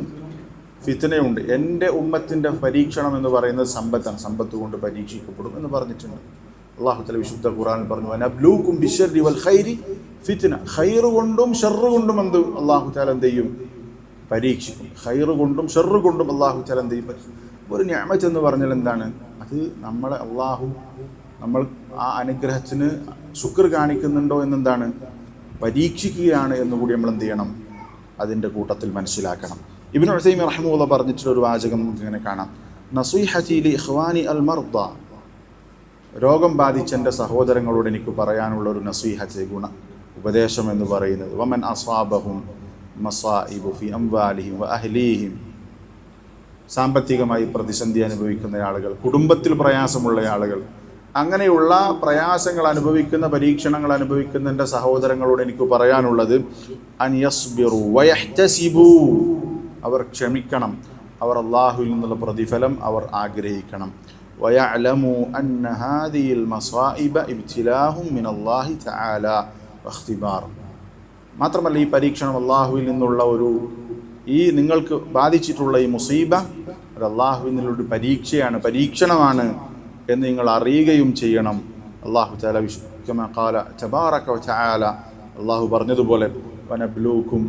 ഫിത്നയുണ്ട്. എൻ്റെ ഉമ്മത്തിൻ്റെ പരീക്ഷണം എന്ന് പറയുന്നത് സമ്പത്താണ്. സമ്പത്ത് കൊണ്ട് പരീക്ഷിക്കപ്പെടും എന്ന് പറഞ്ഞിട്ടുണ്ട്. അല്ലാഹു തആല വിശുദ്ധ ഖുർആനിൽ പറഞ്ഞു, വനബ്ലൂക്കും ബിശ്ശർരി വൽ ഖൈരി ഫിത്ന. ഖൈറ് കൊണ്ടും ഷർറ് കൊണ്ടും അല്ലാഹു തആല എന്ത് ചെയ്യും? പരീക്ഷിക്കും. ഖൈറ് കൊണ്ടും ഷർറ് കൊണ്ടും അല്ലാഹു തആല എന്ത് ചെയ്യും? ഒരു നിഅമത്ത് എന്ന് പറഞ്ഞാൽ എന്താണ്? അത് നമ്മളെ നമ്മൾ ആ അനുഗ്രഹത്തിന് ശുക്ർ കാണിക്കുന്നുണ്ടോ എന്നെന്താണ്? പരീക്ഷിക്കുകയാണ് എന്നുകൂടി നമ്മൾ എന്ത് ചെയ്യണം? അതിൻ്റെ കൂട്ടത്തിൽ മനസ്സിലാക്കണം. ഇബ്നു ഉസൈമീൻ റഹിമഹുല്ലാഹ് പറഞ്ഞിട്ടുള്ള ഒരു വാചകം നമുക്ക് ഇങ്ങനെ കാണാം, നസീഹതി ലി ഇഖ്വാനി അൽ മർദ. രോഗം ബാധിച്ച എൻ്റെ സഹോദരങ്ങളോട് എനിക്ക് പറയാനുള്ള ഒരു നസീഹത്ത്, ഉപദേശം എന്ന് പറയുന്നത്, വമൻ അസാബഹും മസാഇബു ഫി അംവാലിഹിം വ അഹ്ലീഹിം. സാമ്പത്തികമായി പ്രതിസന്ധി അനുഭവിക്കുന്ന ആളുകൾ, കുടുംബത്തിൽ പ്രയാസമുള്ള ആളുകൾ, അങ്ങനെയുള്ള പ്രയാസങ്ങൾ അനുഭവിക്കുന്ന, പരീക്ഷണങ്ങൾ അനുഭവിക്കുന്ന എൻ്റെ സഹോദരങ്ങളോട് എനിക്ക് പറയാനുള്ളത്, അൻ യസ്ബിറു വയഹ്തസിബു. അവർ ക്ഷമിക്കണം, അവർ അല്ലാഹുവിൽ നിന്നുള്ള പ്രതിഫലം അവർ ആഗ്രഹിക്കണം. വയഅലമു അന്ന ഹാദിഹിൽ മസാഇബ ഇബ്തിലാഹും മിനല്ലാഹി തആല വഖ്തിബാർ. മാത്രമല്ല, ഈ പരീക്ഷണം അല്ലാഹുവിൽ നിന്നുള്ള ഈ നിങ്ങൾക്ക് ബാധിച്ചിട്ടുള്ള ഈ മുസീബ അത് അല്ലാഹുവിൽ നിന്നുള്ള ഒരു പരീക്ഷണമാണ് എന്ന് നിങ്ങൾ അറിയുകയും ചെയ്യണം. അല്ലാഹു തആല കമാ ഖാല തബാറക വ തആല, അല്ലാഹു പറഞ്ഞതുപോലെ, വനബ്ലൂക്കും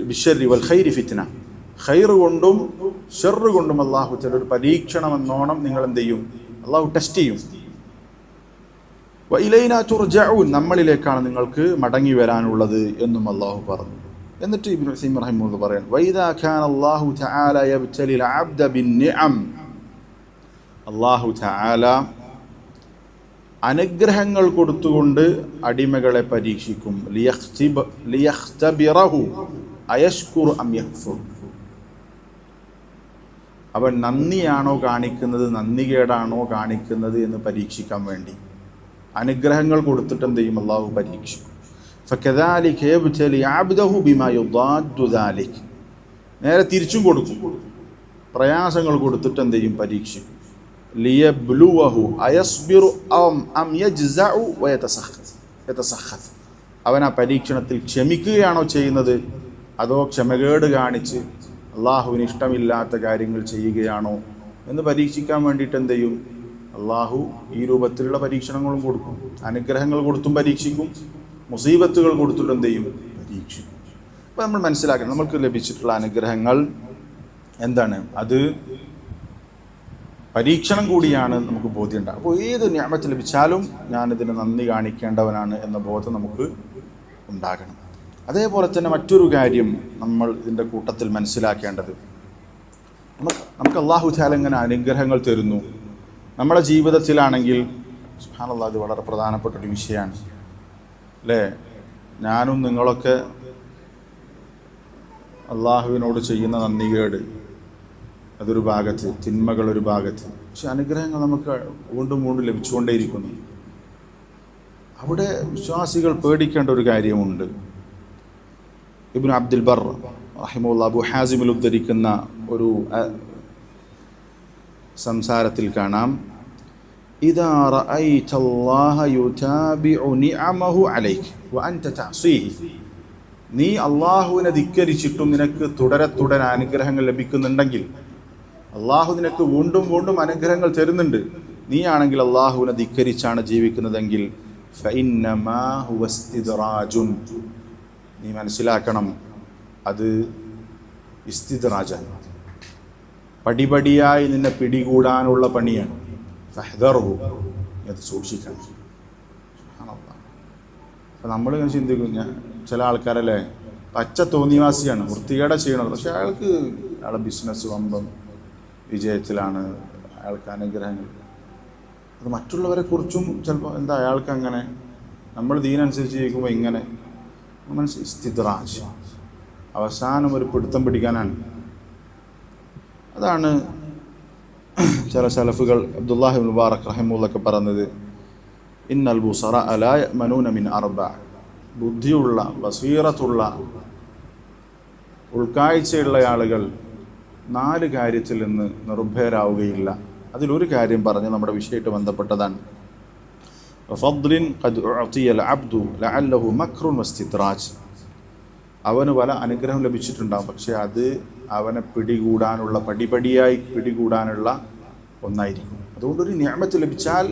ബിശ്ശർരി വൽ ഖൈരി ഫിത്ന. ഖൈർ കൊണ്ടും ഷർറ് കൊണ്ടും അല്ലാഹു തആല ഒരു പരീക്ഷണം എന്നോണം നിങ്ങൾ എന്ത് ചെയ്യും? അല്ലാഹു ടെസ്റ്റ് ചെയ്യും. വ ഇലൈനാ തുർജഊൻ, നമ്മളിലേക്കാണ് നിങ്ങൾക്ക് മടങ്ങി വരാനുള്ളത് എന്നും അല്ലാഹു പറഞ്ഞു. എന്നിട്ട് ഇബ്നു ഉസൈമീൻ റഹിമഹുല്ലാഹ് പറയാൻ, വൈദാ കാന അല്ലാഹു തആല യബ്തലിൽ അബ്ദ ബിന്നിഅം. അല്ലാഹു തആല അനുഗ്രഹങ്ങൾ കൊടുത്തുകൊണ്ട് അടിമകളെ പരീക്ഷിക്കും. ലിയഖ്തബിറഹു അയഷ്കുറു അം യക്ഫുർ. അവൻ നന്ദിയാണോ കാണിക്കുന്നത്, നന്ദികേടാണോ കാണിക്കുന്നത് എന്ന് പരീക്ഷിക്കാൻ വേണ്ടി അനുഗ്രഹങ്ങൾ കൊടുത്തിട്ട് എന്ത് ചെയ്യും? അല്ലാഹു പരീക്ഷിക്കും. ഫകദാലിക യബ്തലി അബ്ദഹു ബിമാ യുദാദ്ദു ദാലിക. നേരെ തിരിച്ചും കൊടുക്കും, പ്രയാസങ്ങൾ കൊടുത്തിട്ട് എന്ത് ചെയ്യും? പരീക്ഷിക്കും. ലിയബ്ലുവഹു അയസ്ബിറു അം യജ്സഉ വയതസഖത്ത്. അവൻ ആ പരീക്ഷണത്തിൽ ക്ഷമിക്കുകയാണോ ചെയ്യുന്നത്, അതോ ക്ഷമകേട് കാണിച്ച് അള്ളാഹുവിന് ഇഷ്ടമില്ലാത്ത കാര്യങ്ങൾ ചെയ്യുകയാണോ എന്ന് പരീക്ഷിക്കാൻ വേണ്ടിയിട്ട് എന്ത് ചെയ്യും? അള്ളാഹു ഈ രൂപത്തിലുള്ള പരീക്ഷണങ്ങളും കൊടുക്കും. അനുഗ്രഹങ്ങൾ കൊടുത്തും പരീക്ഷിക്കും, മുസീബത്തുകൾ കൊടുത്തിട്ട് എന്ത് ചെയ്യും? പരീക്ഷിക്കും. അപ്പോൾ നമ്മൾ മനസ്സിലാക്കണം, നമ്മൾക്ക് ലഭിച്ചിട്ടുള്ള അനുഗ്രഹങ്ങൾ എന്താണ്? അത് പരീക്ഷണം കൂടിയാണ് നമുക്ക് ബോധ്യമുണ്ടാകും. അപ്പോൾ ഏത് നിഅമത്ത് ലഭിച്ചാലും ഞാനിതിന് നന്ദി കാണിക്കേണ്ടവനാണ് എന്ന ബോധം നമുക്ക് ഉണ്ടാകണം. അതേപോലെ തന്നെ മറ്റൊരു കാര്യം നമ്മൾ ഇതിൻ്റെ കൂട്ടത്തിൽ മനസ്സിലാക്കേണ്ടത്, നമുക്ക് അല്ലാഹു തആല ഇങ്ങനെ അനുഗ്രഹങ്ങൾ തരുന്നു. നമ്മുടെ ജീവിതത്തിലാണെങ്കിൽ സുബ്ഹാനല്ലാഹ്, അത് വളരെ പ്രധാനപ്പെട്ടൊരു വിഷയമാണ് അല്ലേ? ഞാനും നിങ്ങളൊക്കെ അള്ളാഹുവിനോട് ചെയ്യുന്ന നന്ദികേട് അതൊരു ഭാഗത്ത്, തിന്മകളൊരു ഭാഗത്ത്, പക്ഷെ അനുഗ്രഹങ്ങൾ നമുക്ക് വീണ്ടും വീണ്ടും ലഭിച്ചുകൊണ്ടേയിരിക്കുന്നു. അവിടെ വിശ്വാസികൾ പേടിക്കേണ്ട ഒരു കാര്യമുണ്ട്. ഇബ്നു അബ്ദുൽ ബർ റഹിമഹുല്ലാഹ് അബൂ ഹാസിമിൽ ഉദ്ധരിക്കുന്ന ഒരു സംസാരത്തിൽ കാണാം, ഇദാ റഅയ്തല്ലാഹ യുതാബിഉ നിഅമഹു അലൈക വഅൻത തഅസീഹി. നീ അള്ളാഹുവിനെ ധിക്കരിച്ചിട്ടും നിനക്ക് തുടരെ അനുഗ്രഹങ്ങൾ ലഭിക്കുന്നുണ്ടെങ്കിൽ, അള്ളാഹു നിനക്ക് വീണ്ടും വീണ്ടും അനുഗ്രഹങ്ങൾ തരുന്നുണ്ട്, നീയാണെങ്കിൽ അള്ളാഹുവിനെ ധിക്കരിച്ചാണ് ജീവിക്കുന്നതെങ്കിൽ, ഫഇന്നമാ ഹുവ ഇസ്തിദ്റാജുൻ, നീ മനസ്സിലാക്കണം, അത് ഇസ്തിദ്റാജാണ്, പടിപടിയായി നിന്നെ പിടികൂടാനുള്ള പണിയാണ്. ഫഹ്ദർഹു, അത് സൂക്ഷിക്കണം. അപ്പം നമ്മളിങ്ങനെ ചിന്തിക്കും, ചില ആൾക്കാരല്ലേ പച്ച തോന്നിവാസിയാണ്, വൃത്തികേടെ ചെയ്യണത്, പക്ഷെ അയാളുടെ ബിസിനസ് വമ്പം വിജയത്തിലാണ്, അയാൾക്ക് അനുഗ്രഹങ്ങൾ. അത് മറ്റുള്ളവരെ കുറിച്ചും ചിലപ്പോൾ എന്താ അയാൾക്ക് അങ്ങനെ, നമ്മൾ ദീനനുസരിച്ച് ജീവിക്കുമ്പോൾ ഇങ്ങനെ, ഇസ്തിദ്റാജ്, അവസാനം ഒരു പിടുത്തം പിടിക്കാനാണ്. അതാണ് ചില സലഫുകൾ അബ്ദുല്ലാഹി ഇബ്നു മുബാറക് റഹിമഹുള്ളാഹ് പറഞ്ഞത്, ഇന്നൽ ബുസറ ലാ യഅ്മനൂന മിൻ അർബഅ, ബുദ്ധിയുള്ള ബസീറത്തുള്ള ഉൾക്കാഴ്ചയുള്ള ആളുകൾ 4 കാര്യത്തിൽ നിന്ന് നിർഭയരാവുകയില്ല. അതിലൊരു കാര്യം പറഞ്ഞ് നമ്മുടെ വിഷയമായിട്ട് ബന്ധപ്പെട്ടതാണ്. ഫദ്ലിൻ ഖദ് ഉഅതിയൽ അബ്ദു ലഅല്ലഹു മക്റുൻ വസ്തിദ്റാജ്, അവന് പല അനുഗ്രഹം ലഭിച്ചിട്ടുണ്ടാകും, പക്ഷേ അത് അവനെ പിടികൂടാനുള്ള പടിപടിയായി പിടികൂടാനുള്ള ഒന്നായിരിക്കും. അതുകൊണ്ടൊരു നിഅമത്ത് ലഭിച്ചാൽ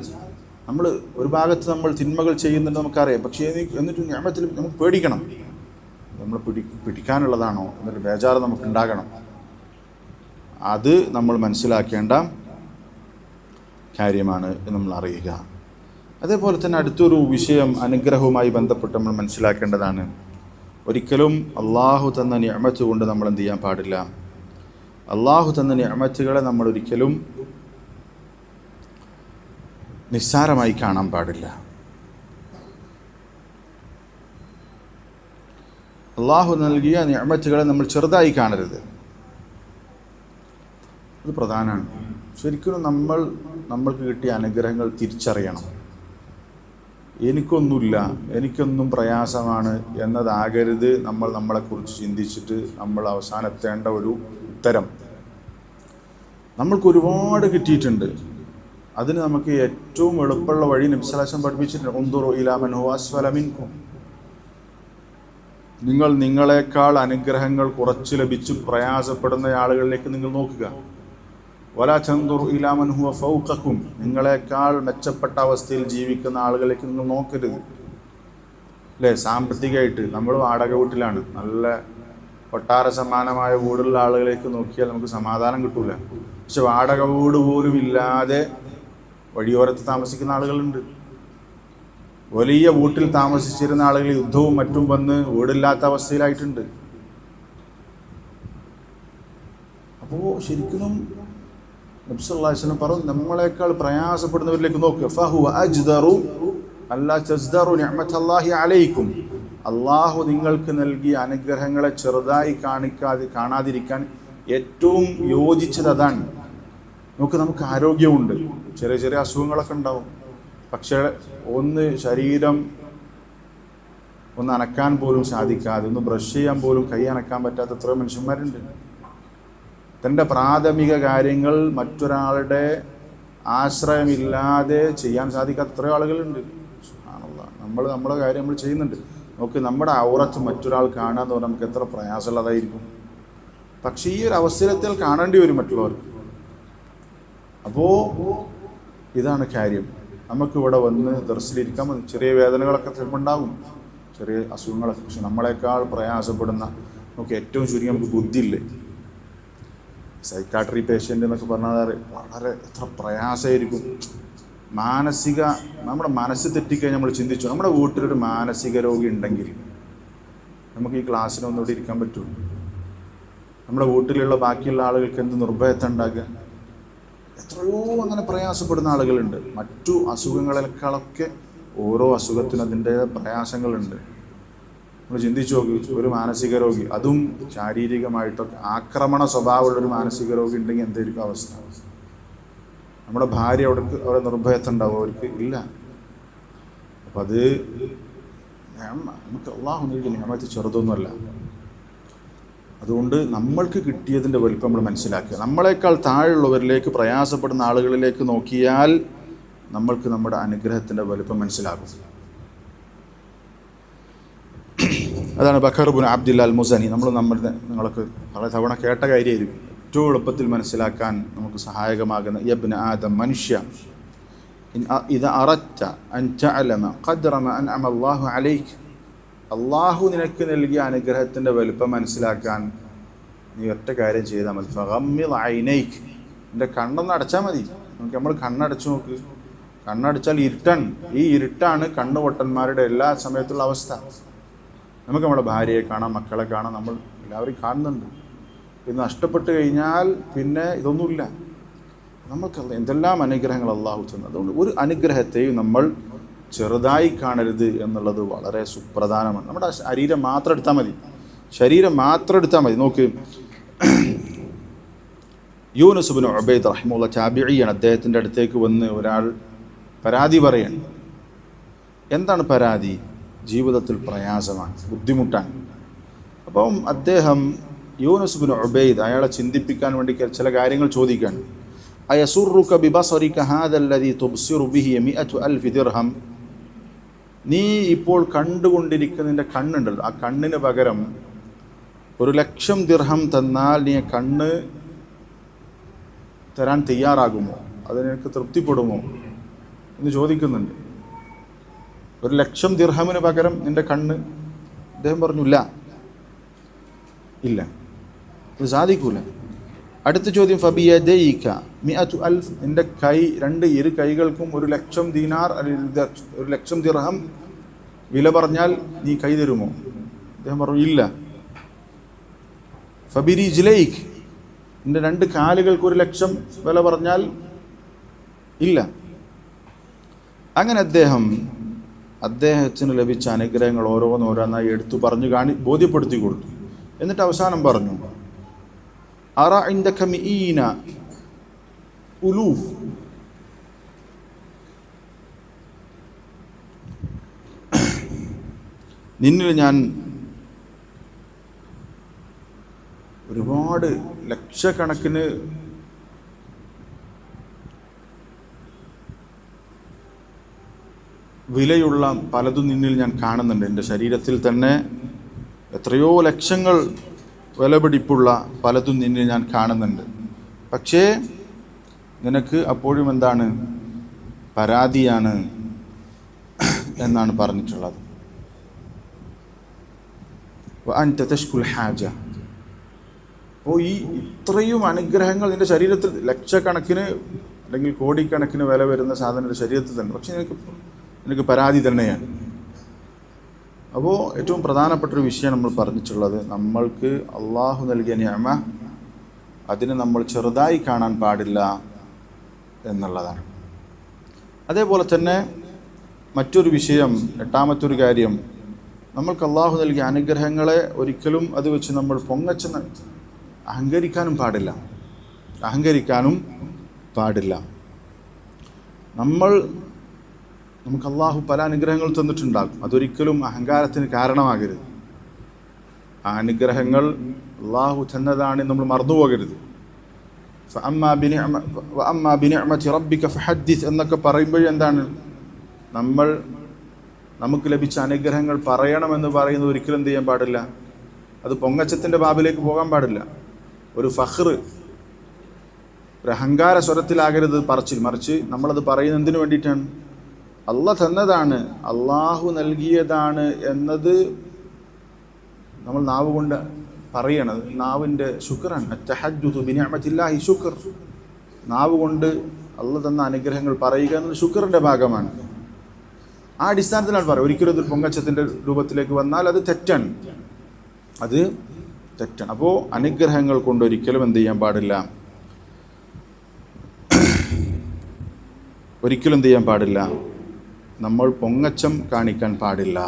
നമ്മൾ ഒരു ഭാഗത്ത് നമ്മൾ തിന്മകൾ ചെയ്യുന്നുണ്ട് നമുക്കറിയാം, പക്ഷേ എന്നിട്ട് നിഅമത്ത് നമുക്ക് പേടിക്കണം, നമ്മൾ പിടിക്കാനുള്ളതാണോ എന്നൊരു ബേജാറ് നമുക്കുണ്ടാകണം. അത് നമ്മൾ മനസ്സിലാക്കേണ്ട കാര്യമാണ് എന്ന് നമ്മൾ അറിയുക. അതേപോലെ തന്നെ അടുത്തൊരു വിഷയം അനുഗ്രഹവുമായി ബന്ധപ്പെട്ട് നമ്മൾ മനസ്സിലാക്കേണ്ടതാണ്. ഒരിക്കലും അള്ളാഹു തന്ന നിഅമത്ത് കൊണ്ട് നമ്മൾ എന്ത് ചെയ്യാൻ പാടില്ല, അള്ളാഹു തന്ന നിഅമത്തുകളെ നമ്മൾ ഒരിക്കലും നിസ്സാരമായി കാണാൻ പാടില്ല. അള്ളാഹു നൽകിയ നിഅമത്തുകളെ നമ്മൾ ചെറുതായി കാണരുത്. അത് പ്രധാനമാണ്. ശരിക്കും നമ്മൾക്ക് കിട്ടിയ അനുഗ്രഹങ്ങൾ തിരിച്ചറിയണം. എനിക്കൊന്നുമില്ല, എനിക്കൊന്നും പ്രയാസമാണ് എന്നതാകരുത് നമ്മളെക്കുറിച്ച് ചിന്തിച്ചിട്ട് നമ്മൾ അവസാനെത്തേണ്ട ഒരു ഉത്തരം. നമ്മൾക്ക് ഒരുപാട് കിട്ടിയിട്ടുണ്ട്, അതിന് നമുക്ക് ഏറ്റവും എളുപ്പമുള്ള വഴി നബി സല്ലല്ലാഹു അലൈഹി വസല്ലം പഠിപ്പിച്ചിട്ടുണ്ട്. ഉൻദുറു ഇലാ മൻ ഹുവ അസ്ഫല മിൻകും, നിങ്ങളെക്കാൾ അനുഗ്രഹങ്ങൾ കുറച്ച് ലഭിച്ചു പ്രയാസപ്പെടുന്ന ആളുകളിലേക്ക് നിങ്ങൾ നോക്കുക. വലാ തൻദുറു ഇലാ മൻ ഹുവ ഫൗഖകും, നിങ്ങളെക്കാൾ മെച്ചപ്പെട്ട അവസ്ഥയിൽ ജീവിക്കുന്ന ആളുകളിലേക്ക് നിങ്ങൾ നോക്കരുത്. അല്ലേ, സാമ്പത്തികമായിട്ട് നമ്മൾ വാടക വീട്ടിലാണ്, നല്ല കൊട്ടാര സമാനമായ വീടുള്ള ആളുകളിലേക്ക് നോക്കിയാൽ നമുക്ക് സമാധാനം കിട്ടൂല. പക്ഷെ വാടക വീട് പോലും ഇല്ലാതെ വഴിയോരത്ത് താമസിക്കുന്ന ആളുകളുണ്ട്. വലിയ വീട്ടിൽ താമസിച്ചിരുന്ന ആളുകൾ യുദ്ധവും മറ്റും വന്ന് വീടില്ലാത്ത അവസ്ഥയിലായിട്ടുണ്ട്. അപ്പോൾ ശരിക്കും നബി സല്ലല്ലാഹു അലൈഹി വസല്ലം പറഞ്ഞു, നമ്മളെക്കാൾ പ്രയാസപ്പെടുന്നവരിലേക്ക് നോക്കുക. ഫഹുവ അജ്ദറു അല്ലാ തസ്ദറു നിഅമത്തല്ലാഹി അലൈക്കും, അള്ളാഹു നിങ്ങൾക്ക് നൽകിയ അനുഗ്രഹങ്ങളെ ചെറുതായി കാണാതിരിക്കാൻ ഏറ്റവും യോജിച്ചത് അതാണ്. നമുക്ക് ആരോഗ്യമുണ്ട്, ചെറിയ ചെറിയ അസുഖങ്ങളൊക്കെ ഉണ്ടാവും, പക്ഷേ ശരീരം ഒന്ന് അനക്കാൻ പോലും സാധിക്കാതെ, ഒന്ന് ബ്രഷ് ചെയ്യാൻ പോലും കൈ അനക്കാൻ പറ്റാത്ത എത്രയോ മനുഷ്യന്മാരുണ്ട്. തൻ്റെ പ്രാഥമിക കാര്യങ്ങൾ മറ്റൊരാളുടെ ആശ്രയമില്ലാതെ ചെയ്യാൻ സാധിക്കാത്ത എത്രയോ ആളുകളുണ്ട്. നമ്മളെ കാര്യം നമ്മൾ ചെയ്യുന്നുണ്ട്. നമ്മുടെ ഔറത്ത് മറ്റൊരാൾ കാണാന്ന് പറഞ്ഞാൽ നമുക്ക് എത്ര പ്രയാസമുള്ളതായിരിക്കും. പക്ഷേ ഈ ഒരു അവസരത്തിൽ കാണേണ്ടി വരും മറ്റുള്ളവർക്ക്. അപ്പോൾ ഇതാണ് കാര്യം. നമുക്കിവിടെ വന്ന് ദർസിലിരിക്കാൻ ചെറിയ വേദനകളൊക്കെ ചിലപ്പോൾ ഉണ്ടാകും, ചെറിയ അസുഖങ്ങളൊക്കെ. പക്ഷെ നമ്മളെക്കാൾ പ്രയാസപ്പെടുന്ന നമുക്ക് ഏറ്റവും ചുരുങ്ങി നമുക്ക് ബുദ്ധിയില്ലേ, സൈക്കാട്രി പേഷ്യൻ്റ് എന്നൊക്കെ പറഞ്ഞാൽ വളരെ എത്ര പ്രയാസമായിരിക്കും. നമ്മുടെ മനസ്സ് തെറ്റിക്കഴിഞ്ഞ് നമ്മൾ ചിന്തിച്ചു, നമ്മുടെ വീട്ടിലൊരു മാനസിക രോഗി ഉണ്ടെങ്കിൽ നമുക്ക് ഈ ക്ലാസ്സിനൊന്നും ഇവിടെ ഇരിക്കാൻ പറ്റുമോ? നമ്മുടെ വീട്ടിലുള്ള ബാക്കിയുള്ള ആളുകൾക്ക് എന്ത് നിർഭയത്വം ഉണ്ടാക്കുക? എത്രയോ അങ്ങനെ പ്രയാസപ്പെടുന്ന ആളുകളുണ്ട്. മറ്റു അസുഖങ്ങളെക്കാളൊക്കെ ഓരോ അസുഖത്തിനും അതിൻ്റെ പ്രയാസങ്ങളുണ്ട്. നമ്മൾ ചിന്തിച്ചു നോക്ക്, ഒരു മാനസിക രോഗി, അതും ശാരീരികമായിട്ടൊക്കെ ആക്രമണ സ്വഭാവമുള്ളൊരു മാനസിക രോഗി ഉണ്ടെങ്കിൽ എന്തായിരിക്കും അവസ്ഥ? നമ്മുടെ ഭാര്യ അവിടെ നിർഭയത്വം ഉണ്ടാവും, അവർക്ക് ഇല്ല. അപ്പം അത് നമുക്ക് അള്ളാഹു നൽകിയ നിഅമത്ത് ചെറുതൊന്നുമല്ല. അതുകൊണ്ട് നമ്മൾക്ക് കിട്ടിയതിൻ്റെ വലിപ്പം നമ്മൾ മനസ്സിലാക്കുക. നമ്മളെക്കാൾ താഴെയുള്ളവരിലേക്ക്, പ്രയാസപ്പെടുന്ന ആളുകളിലേക്ക് നോക്കിയാൽ നമ്മൾക്ക് നമ്മുടെ അനുഗ്രഹത്തിൻ്റെ വലിപ്പം മനസ്സിലാകും. അതാണ് ബക്കർ ഇബ്നു അബ്ദില്ല അൽ മുസനി. നിങ്ങളൊക്കെ വളരെ തവണ കേട്ട കാര്യമായിരിക്കും. ഏറ്റവും എളുപ്പത്തിൽ മനസ്സിലാക്കാൻ നമുക്ക് സഹായകമാകുന്ന യബ്ന ആദം, മനുഷ്യ, ഇദാ അറദ്ത അൻ തഅലമ ഖദ്റ മാ അൻഅമ അല്ലാഹു അലൈക, അള്ളാഹു നിനക്ക് നൽകിയ അനുഗ്രഹത്തിൻ്റെ വലുപ്പം മനസ്സിലാക്കാൻ നീ ഒറ്റ കാര്യം ചെയ്താൽ മതി. ഫഗമ്മിദ് ഐനൈക, എൻ്റെ കണ്ണൊന്ന് അടച്ചാൽ മതി. നമ്മൾ കണ്ണടച്ചു നോക്ക്, കണ്ണടച്ചാൽ ഇരുട്ടാണ്. ഈ ഇരുട്ടാണ് കണ്ണുപൊട്ടന്മാരുടെ എല്ലാ സമയത്തുള്ള അവസ്ഥ. നമുക്ക് നമ്മുടെ ഭാര്യയെ കാണാം, മക്കളെ കാണാം, നമ്മൾ എല്ലാവരും കാണുന്നുണ്ട്. ഇത് നഷ്ടപ്പെട്ട് കഴിഞ്ഞാൽ പിന്നെ ഇതൊന്നുമില്ല. നമ്മൾക്ക് എന്തെല്ലാം അനുഗ്രഹങ്ങൾ അള്ളാഹു തന്നു. അതുകൊണ്ട് ഒരു അനുഗ്രഹത്തെയും നമ്മൾ ചെറുതായി കാണരുത് എന്നുള്ളത് വളരെ സുപ്രധാനമാണ്. നമ്മുടെ ശരീരം മാത്രം എടുത്താൽ മതി, ശരീരം മാത്രം എടുത്താൽ മതി. നോക്ക്, യൂനുസ് ഇബ്നു ഉബൈദ് റഹിമഹുല്ലാഹ് താബിഈയാണ്. അദ്ദേഹത്തിൻ്റെ അടുത്തേക്ക് വന്ന് ഒരാൾ പരാതി പറയാണ്. എന്താണ് പരാതി? ജീവിതത്തിൽ പ്രയാസമാണ്, ബുദ്ധിമുട്ടാണ്. അപ്പം അദ്ദേഹം യൂനുസ് ഇബ്നു ഉബൈദ് അയാളെ ചിന്തിപ്പിക്കാൻ വേണ്ടി ചില കാര്യങ്ങൾ ചോദിക്കുകയാണ്. അയസുറുക ബിബസറിക ഹാദല്ലദീ തുബ്സിറു ബിഹി 100,000 ദിർഹം. നീ ഇപ്പോൾ കണ്ടുകൊണ്ടിരിക്കുന്ന നിൻ്റെ കണ്ണുണ്ടല്ലോ, ആ കണ്ണിന് പകരം 1,00,000 ദിർഹം തന്നാൽ നീ കണ്ണ് തരാൻ തയ്യാറാകുമോ? അത് നിനക്ക് തൃപ്തിപ്പെടുമോ എന്ന് ചോദിക്കുന്നുണ്ട്. 1,00,000 ദിർഹമിന് പകരം നിൻ്റെ കണ്ണ്. അദ്ദേഹം പറഞ്ഞു ഇല്ല, ഇത് സാധിക്കൂല. അടുത്ത ചോദ്യം, ഫബിയദൈക 100,000, നിൻ്റെ കൈ, ഇരു കൈകൾക്കും 1,00,000 ദീനാർ അല്ലെങ്കിൽ 1,00,000 ദിർഹം വില പറഞ്ഞാൽ നീ കൈ തരുമോ? അദ്ദേഹം പറഞ്ഞു ഇല്ല. ഫബിരിജ്ലൈക, നിൻ്റെ 2 കാലുകൾക്ക് 1,00,000 വില പറഞ്ഞാൽ ഇല്ല. അങ്ങനെ അദ്ദേഹത്തിന് ലഭിച്ച അനുഗ്രഹങ്ങൾ ഓരോന്നോരോന്നായി എടുത്തു പറഞ്ഞു ബോധ്യപ്പെടുത്തി കൊടുത്തു. എന്നിട്ട് അവസാനം പറഞ്ഞു, അറ ഇൻദക മിഈന ഉലൂഫ്, നിന്നിൽ ഞാൻ ഒരുപാട് ലക്ഷക്കണക്കിന് വിലയുള്ള പലതും നിന്നിൽ ഞാൻ കാണുന്നുണ്ട്. എൻ്റെ ശരീരത്തിൽ തന്നെ എത്രയോ ലക്ഷങ്ങൾ വിലപിടിപ്പുള്ള പലതും നിന്നിൽ ഞാൻ കാണുന്നുണ്ട്. പക്ഷേ നിനക്ക് അപ്പോഴും എന്താണ്? പരാതിയാണ് എന്നാണ് പറഞ്ഞിട്ടുള്ളത്. വഅൻത തശ്കുൽ ഹാജ. അപ്പോൾ ഈ ഇത്രയും അനുഗ്രഹങ്ങൾ നിൻ്റെ ശരീരത്തിൽ, ലക്ഷക്കണക്കിന് അല്ലെങ്കിൽ കോടിക്കണക്കിന് വില വരുന്ന സാധനം ശരീരത്തിൽ തന്നെ, പക്ഷെ നിനക്ക് പരാതി തന്നെയാണ്. അപ്പോൾ ഏറ്റവും പ്രധാനപ്പെട്ടൊരു വിഷയം നമ്മൾ പറഞ്ഞിട്ടുള്ളത്, നമ്മൾക്ക് അള്ളാഹു നൽകിയ നിഅമ അതിനെ നമ്മൾ ചെറുതായി കാണാൻ പാടില്ല എന്നുള്ളതാണ്. അതേപോലെ തന്നെ മറ്റൊരു വിഷയം, 8ാമത്തൊരു കാര്യം, നമ്മൾക്ക് അള്ളാഹു നൽകിയ അനുഗ്രഹങ്ങളെ ഒരിക്കലും അത് വെച്ച് നമ്മൾ പൊങ്ങച്ചെന്ന് അഹങ്കരിക്കാനും പാടില്ല. നമുക്ക് അള്ളാഹു പല അനുഗ്രഹങ്ങൾ തന്നിട്ടുണ്ടാകും, അതൊരിക്കലും അഹങ്കാരത്തിന് കാരണമാകരുത്. ആ അനുഗ്രഹങ്ങൾ അള്ളാഹു തന്നതാണെന്ന് നമ്മൾ മറന്നുപോകരുത്. വഅമ്മാ ബിനിഅമതി റബ്ബിക ഫഹദ്ദിസ് എന്നൊക്കെ പറയുമ്പോഴെന്താണ്, നമുക്ക് ലഭിച്ച അനുഗ്രഹങ്ങൾ പറയണമെന്ന് പറയുന്നത് ഒരിക്കലും എന്ത് ചെയ്യാൻ പാടില്ല, അത് പൊങ്ങച്ചത്തിൻ്റെ ബാബിലേക്ക് പോകാൻ പാടില്ല. ഒരു ഫഖ്ർ, ഒരു അഹങ്കാര സ്വരത്തിലാകരുത് പറച്ചിൽ. മറിച്ച് നമ്മളത് പറയുന്നത് എന്തിനു വേണ്ടിയിട്ടാണ്? അള്ളാഹ് തന്നതാണ്, അള്ളാഹു നൽകിയതാണ് എന്നത് നമ്മൾ നാവ് കൊണ്ട് പറയണത്. നാവിൻ്റെ ശുക്റാണ്. അത്തഹദ്ദുതു ബിനിഅമത്തില്ലാഹി ശുക്ർ. നാവ് കൊണ്ട് അള്ളാഹ് തന്ന അനുഗ്രഹങ്ങൾ പറയുക എന്നത് ശുക്റിൻ്റെ ഭാഗമാണ്. ആ അടിസ്ഥാനത്തിലാണ് പറയുക. ഒരിക്കലും ഒരു പൊങ്ങച്ചത്തിൻ്റെ രൂപത്തിലേക്ക് വന്നാൽ അത് തെറ്റാണ്. അപ്പോൾ അനുഗ്രഹങ്ങൾ കൊണ്ട് ഒരിക്കലും എന്ത് ചെയ്യാൻ പാടില്ല, നമ്മൾ പൊങ്ങച്ചം കാണിക്കാൻ പാടില്ല.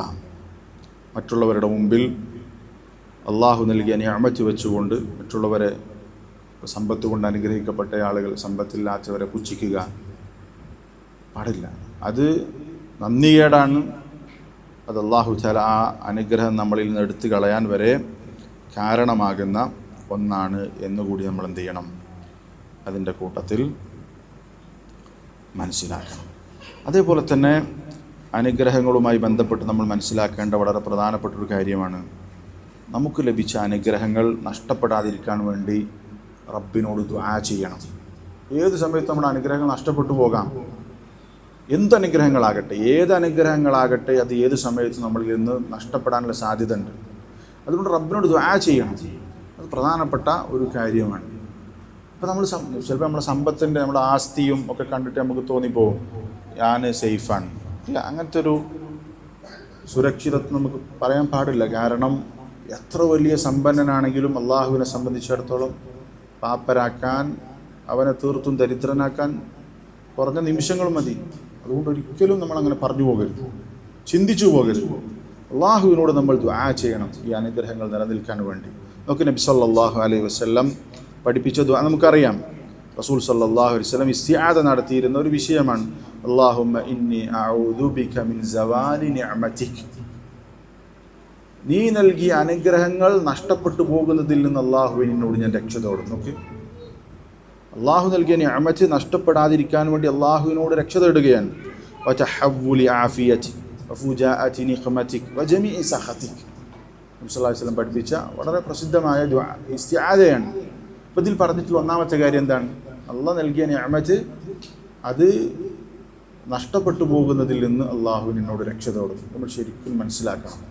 മറ്റുള്ളവരുടെ മുമ്പിൽ അള്ളാഹു നൽകിയ നിഅമത്ത് വെച്ചുകൊണ്ട് മറ്റുള്ളവരെ, സമ്പത്ത് കൊണ്ട് അനുഗ്രഹിക്കപ്പെട്ട ആളുകൾ സമ്പത്തില്ലാത്തവരെ പുച്ഛിക്കുക പാടില്ല. അത് നന്ദികേടാണ്. അത് അള്ളാഹു തആല ആ അനുഗ്രഹം നമ്മളിൽ നിന്ന് എടുത്തു കളയാൻ വരെ കാരണമാകുന്ന ഒന്നാണ് എന്നുകൂടി നമ്മൾ എന്ത് ചെയ്യണം, അതിൻ്റെ കൂട്ടത്തിൽ മനസ്സിലാക്കണം. അതേപോലെ തന്നെ അനുഗ്രഹങ്ങളുമായി ബന്ധപ്പെട്ട് നമ്മൾ മനസ്സിലാക്കേണ്ട വളരെ പ്രധാനപ്പെട്ടൊരു കാര്യമാണ്, നമുക്ക് ലഭിച്ച അനുഗ്രഹങ്ങൾ നഷ്ടപ്പെടാതിരിക്കാൻ വേണ്ടി റബ്ബിനോട് ദുആ ചെയ്യണം. ഏത് സമയത്ത് നമ്മുടെ അനുഗ്രഹങ്ങൾ നഷ്ടപ്പെട്ടു പോകാം. ഏത് അനുഗ്രഹങ്ങളാകട്ടെ അത് ഏത് സമയത്തും നമ്മളിൽ നിന്ന് നഷ്ടപ്പെടാനുള്ള സാധ്യത ഉണ്ട്. അതുകൊണ്ട് റബ്ബിനോട് ദുആ ചെയ്യണം. അത് പ്രധാനപ്പെട്ട ഒരു കാര്യമാണ്. ഇപ്പോൾ നമ്മൾ ചിലപ്പോൾ നമ്മുടെ സമ്പത്തിൻ്റെ, നമ്മുടെ ആസ്തിയും ഒക്കെ കണ്ടിട്ട് നമുക്ക് തോന്നിപ്പോവും ഞാൻ സേഫാണ്. ഇല്ല, അങ്ങനത്തെ ഒരു സുരക്ഷിതത്വം നമുക്ക് പറയാൻ പാടില്ല. കാരണം എത്ര വലിയ സമ്പന്നനാണെങ്കിലും അള്ളാഹുവിനെ സംബന്ധിച്ചിടത്തോളം പാപ്പരാക്കാൻ, അവനെ തീർത്തും ദരിദ്രനാക്കാൻ കുറഞ്ഞ നിമിഷങ്ങൾ മതി. അതുകൊണ്ട് ഒരിക്കലും നമ്മളങ്ങനെ പറഞ്ഞു പോകരുത്, ചിന്തിച്ചു പോകരുത്. അള്ളാഹുവിനോട് നമ്മൾ ദുആ ചെയ്യണം ഈ അനുഗ്രഹങ്ങൾ നിലനിൽക്കാൻ വേണ്ടി. നമുക്ക് നബി സല്ലല്ലാഹു അലൈഹി വസല്ലം പഠിപ്പിച്ച ദുആ നമുക്കറിയാം. റസൂൽ സല്ലല്ലാഹു അലൈഹി വസല്ലം ഇസ്തിആദ നടത്തിയിരുന്ന ഒരു വിഷയമാണ് അല്ലാഹുമ്മ ഇന്നി അഊദു ബിക മിൻ സവാലി നിഅമതിക്. നീ നൽകിയ അനുഗ്രഹങ്ങൾ നഷ്ടപ്പെട്ടു പോകുന്നതിൽ നിന്ന് അള്ളാഹുവിനോട് ഞാൻ രക്ഷ തേടുന്നു. നോക്ക്, അള്ളാഹു നൽകിയ നിഅമത്ത് നഷ്ടപ്പെടാതിരിക്കാൻ വേണ്ടി അള്ളാഹുവിനോട് രക്ഷ തേടുകയാണ്. വതഹവ്വുലി ആഫിയതിക് വഫുജാഅതി നിഖ്മതിക് വജമീഇ സഖതിക്. നബി സല്ലല്ലാഹു അലൈഹി വസല്ലം പഠിപ്പിച്ച വളരെ പ്രസിദ്ധമായ ദുആ ഇസ്തിആദയാണ്. അപ്പോൾ ഇതിൽ പറഞ്ഞിട്ടുള്ള ഒന്നാമത്തെ കാര്യം എന്താണ്? അള്ളാഹ് നൽകിയ നിഅമത്ത് അത് നഷ്ടപ്പെട്ടു പോകുന്നതിൽ നിന്ന് അള്ളാഹുവിനോട് രക്ഷ തേടും. നമ്മൾ ശരിക്കും മനസ്സിലാക്കണം.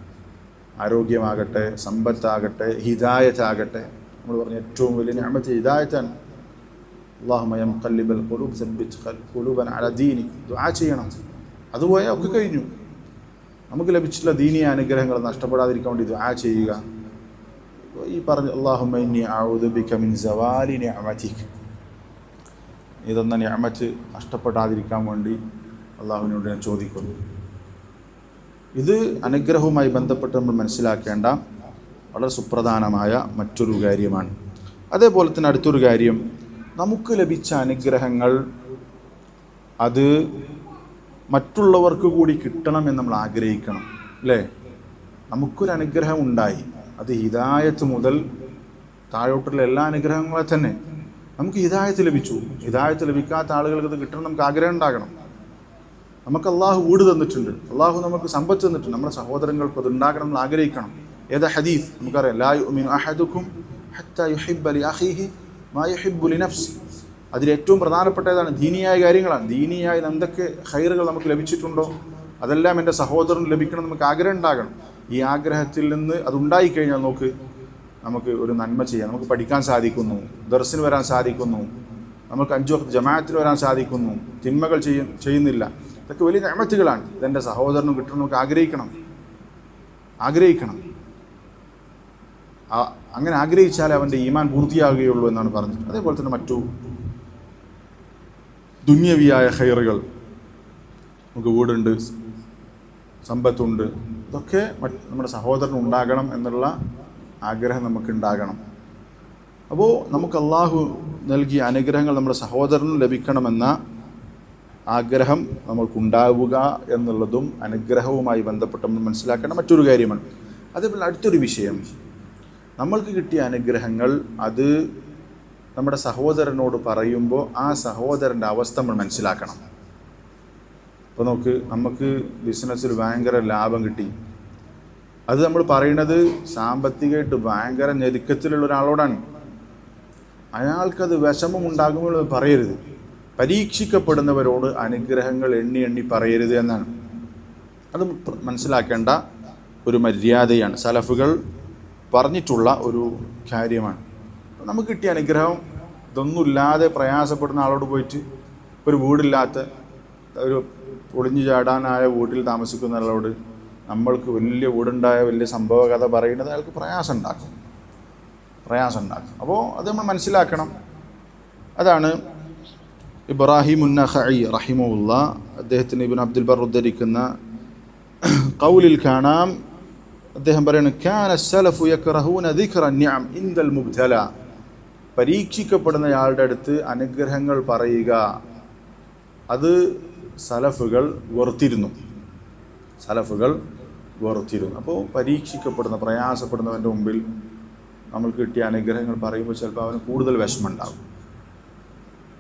ആരോഗ്യമാകട്ടെ, സമ്പത്താകട്ടെ, ഹിദായത്താകട്ടെ, നമ്മൾ പറഞ്ഞ ഏറ്റവും വലിയ നിഅമത്ത് ഹിദായത്താണ്. അല്ലാഹുമ്മ യാ മുഖല്ലിബൽ ഖുലൂബ് സബ്ബിത് ഖുലൂബന അലാ ദീനിക്. ദുആ ചെയ്യണം. അതുപോയാൽ ഒക്കെ കഴിഞ്ഞു. നമുക്ക് ലഭിച്ചിട്ടുള്ള ദീനീയ അനുഗ്രഹങ്ങൾ നഷ്ടപ്പെടാതിരിക്കാൻ വേണ്ടി ദുആ ചെയ്യുക. ഈ പറഞ്ഞ അല്ലാഹുമ്മ ഇന്നി അഊദു ബിക മിൻ സവാലി നിഅമതിക്, ഇതെന്ന നിഅമത്ത് നഷ്ടപ്പെടാതിരിക്കാൻ വേണ്ടി അള്ളാഹുവിനോട് ഞാൻ ചോദിക്കുന്നു. ഇത് അനുഗ്രഹവുമായി ബന്ധപ്പെട്ട് നമ്മൾ മനസ്സിലാക്കേണ്ട വളരെ സുപ്രധാനമായ മറ്റൊരു കാര്യമാണ്. അതേപോലെ തന്നെ അടുത്തൊരു കാര്യം, നമുക്ക് ലഭിച്ച അനുഗ്രഹങ്ങൾ അത് മറ്റുള്ളവർക്ക് കൂടി കിട്ടണമെന്ന് നമ്മൾ ആഗ്രഹിക്കണം, അല്ലേ? നമുക്കൊരു അനുഗ്രഹം ഉണ്ടായി, അത് ഹിദായത്ത് മുതൽ താഴോട്ടുള്ള എല്ലാ അനുഗ്രഹങ്ങളെ തന്നെ നമുക്ക് ഹിദായത്ത് ലഭിച്ചു. ഹിദായത്ത് ലഭിക്കാത്ത ആളുകൾക്ക് ഇത് കിട്ടണം, നമുക്ക് ആഗ്രഹം ഉണ്ടാകണം. നമുക്ക് അള്ളാഹു വീട് തന്നിട്ടുണ്ട്, അള്ളാഹു നമുക്ക് സമ്പത്ത് തന്നിട്ടുണ്ട്, നമ്മുടെ സഹോദരങ്ങൾക്ക് അത് ഉണ്ടാകണം എന്ന് ആഗ്രഹിക്കണം. ഏതാ ഹദീസ് നമുക്കറിയാം, ലാ യുഅ്മിനു അഹദുക്കും ഹത്താ യുഹിബ്ബ ലിഅഖീഹി മാ യുഹിബ്ബു ലിനഫ്സി. അതിലേറ്റവും പ്രധാനപ്പെട്ടതാണ് ദീനിയായ കാര്യങ്ങളാണ്. ദീനിയായ എന്തൊക്കെ ഖൈറുകൾ നമുക്ക് ലഭിച്ചിട്ടുണ്ടോ അതെല്ലാം എൻ്റെ സഹോദരന് ലഭിക്കണം നമുക്ക് ആഗ്രഹം ഉണ്ടാകണം. ഈ ആഗ്രഹത്തിൽ നിന്ന് അതുണ്ടായിക്കഴിഞ്ഞാൽ നമുക്ക് ഒരു നന്മ ചെയ്യാം. നമുക്ക് പഠിക്കാൻ സാധിക്കുന്നു, ദർസിന് വരാൻ സാധിക്കുന്നു, നമുക്ക് 5 വഖ്ത് ജമാഅത്തിൽ വരാൻ സാധിക്കുന്നു, തിന്മകൾ ചെയ്യുന്നില്ല. ഇതൊക്കെ വലിയ നിഅമത്തുകളാണ്. ഇതെൻ്റെ സഹോദരനും കിട്ടണം നമുക്ക് ആഗ്രഹിക്കണം. അങ്ങനെ ആഗ്രഹിച്ചാലേ അവൻ്റെ ഈമാൻ പൂർത്തിയാകുകയുള്ളൂ എന്നാണ് പറഞ്ഞത്. അതേപോലെ തന്നെ മറ്റു ദുന്യവിയായ ഖൈറുകൾ, നമുക്ക് വീടുണ്ട്, സമ്പത്തുണ്ട്, ഇതൊക്കെ നമ്മുടെ സഹോദരന് ഉണ്ടാകണം എന്നുള്ള ആഗ്രഹം നമുക്കുണ്ടാകണം. അപ്പോൾ നമുക്ക് അള്ളാഹു നൽകിയ അനുഗ്രഹങ്ങൾ നമ്മുടെ സഹോദരന് ലഭിക്കണമെന്ന ആഗ്രഹം നമ്മൾക്കുണ്ടാവുക എന്നുള്ളതും അനുഗ്രഹവുമായി ബന്ധപ്പെട്ട് നമ്മൾ മനസ്സിലാക്കേണ്ട മറ്റൊരു കാര്യമാണ്. അതേപോലെ അടുത്തൊരു വിഷയം, നമ്മൾക്ക് കിട്ടിയ അനുഗ്രഹങ്ങൾ അത് നമ്മുടെ സഹോദരനോട് പറയുമ്പോൾ ആ സഹോദരൻ്റെ അവസ്ഥ നമ്മൾ മനസ്സിലാക്കണം. അപ്പോൾ നമുക്ക് ബിസിനസ്സിൽ ഭയങ്കര ലാഭം കിട്ടി, അത് നമ്മൾ പറയുന്നത് സാമ്പത്തികമായിട്ട് ഭയങ്കര ഞെരുക്കത്തിലുള്ള ഒരാളോടാണ്. അയാൾക്കത് വിഷമം ഉണ്ടാകുമ്പോൾ പറയരുത്. പരീക്ഷിക്കപ്പെടുന്നവരോട് അനുഗ്രഹങ്ങൾ എണ്ണി എണ്ണി പറയരുത് എന്നാണ്. അത് മനസ്സിലാക്കേണ്ട ഒരു മര്യാദയാണ്, സലഫുകൾ പറഞ്ഞിട്ടുള്ള ഒരു കാര്യമാണ്. നമുക്ക് കിട്ടിയ അനുഗ്രഹം ഇതൊന്നുമില്ലാതെ പ്രയാസപ്പെടുന്ന ആളോട് പോയിട്ട്, ഒരു വീടില്ലാത്ത ഒരു പൊളിഞ്ഞു ചാടാനായ വീട്ടിൽ താമസിക്കുന്ന ആളോട് നമ്മൾക്ക് വലിയ വീടുണ്ടായ വലിയ സംഭവ കഥ പറയുന്നത് അയാൾക്ക് പ്രയാസം ഉണ്ടാക്കും. അപ്പോൾ അത് നമ്മൾ മനസ്സിലാക്കണം. അതാണ് ഇബ്രാഹിം ഉന്നഖഈ റഹിമഹുല്ലാ അദ്ദേഹത്തിന് ഇബ്നു അബ്ദുൽ ബർ ഉദ്ധരിക്കുന്ന ഖൗലിൽ കാണാം. അദ്ദേഹം പറയുന്നത്, കാന സലഫു യക്റഹൂന ദിക്റ നിഅം ഇൻദൽ മുബ്തല. പരീക്ഷിക്കപ്പെടുന്നയാളുടെ അടുത്ത് അനുഗ്രഹങ്ങൾ പറയുക അത് സലഫുകൾ വെറുത്തിരുന്നു. അപ്പോൾ പരീക്ഷിക്കപ്പെടുന്ന പ്രയാസപ്പെടുന്നവൻ്റെ മുമ്പിൽ നമ്മൾ കിട്ടിയ അനുഗ്രഹങ്ങൾ പറയുമ്പോൾ ചിലപ്പോൾ അവന് കൂടുതൽ വിഷമം ഉണ്ടാകും.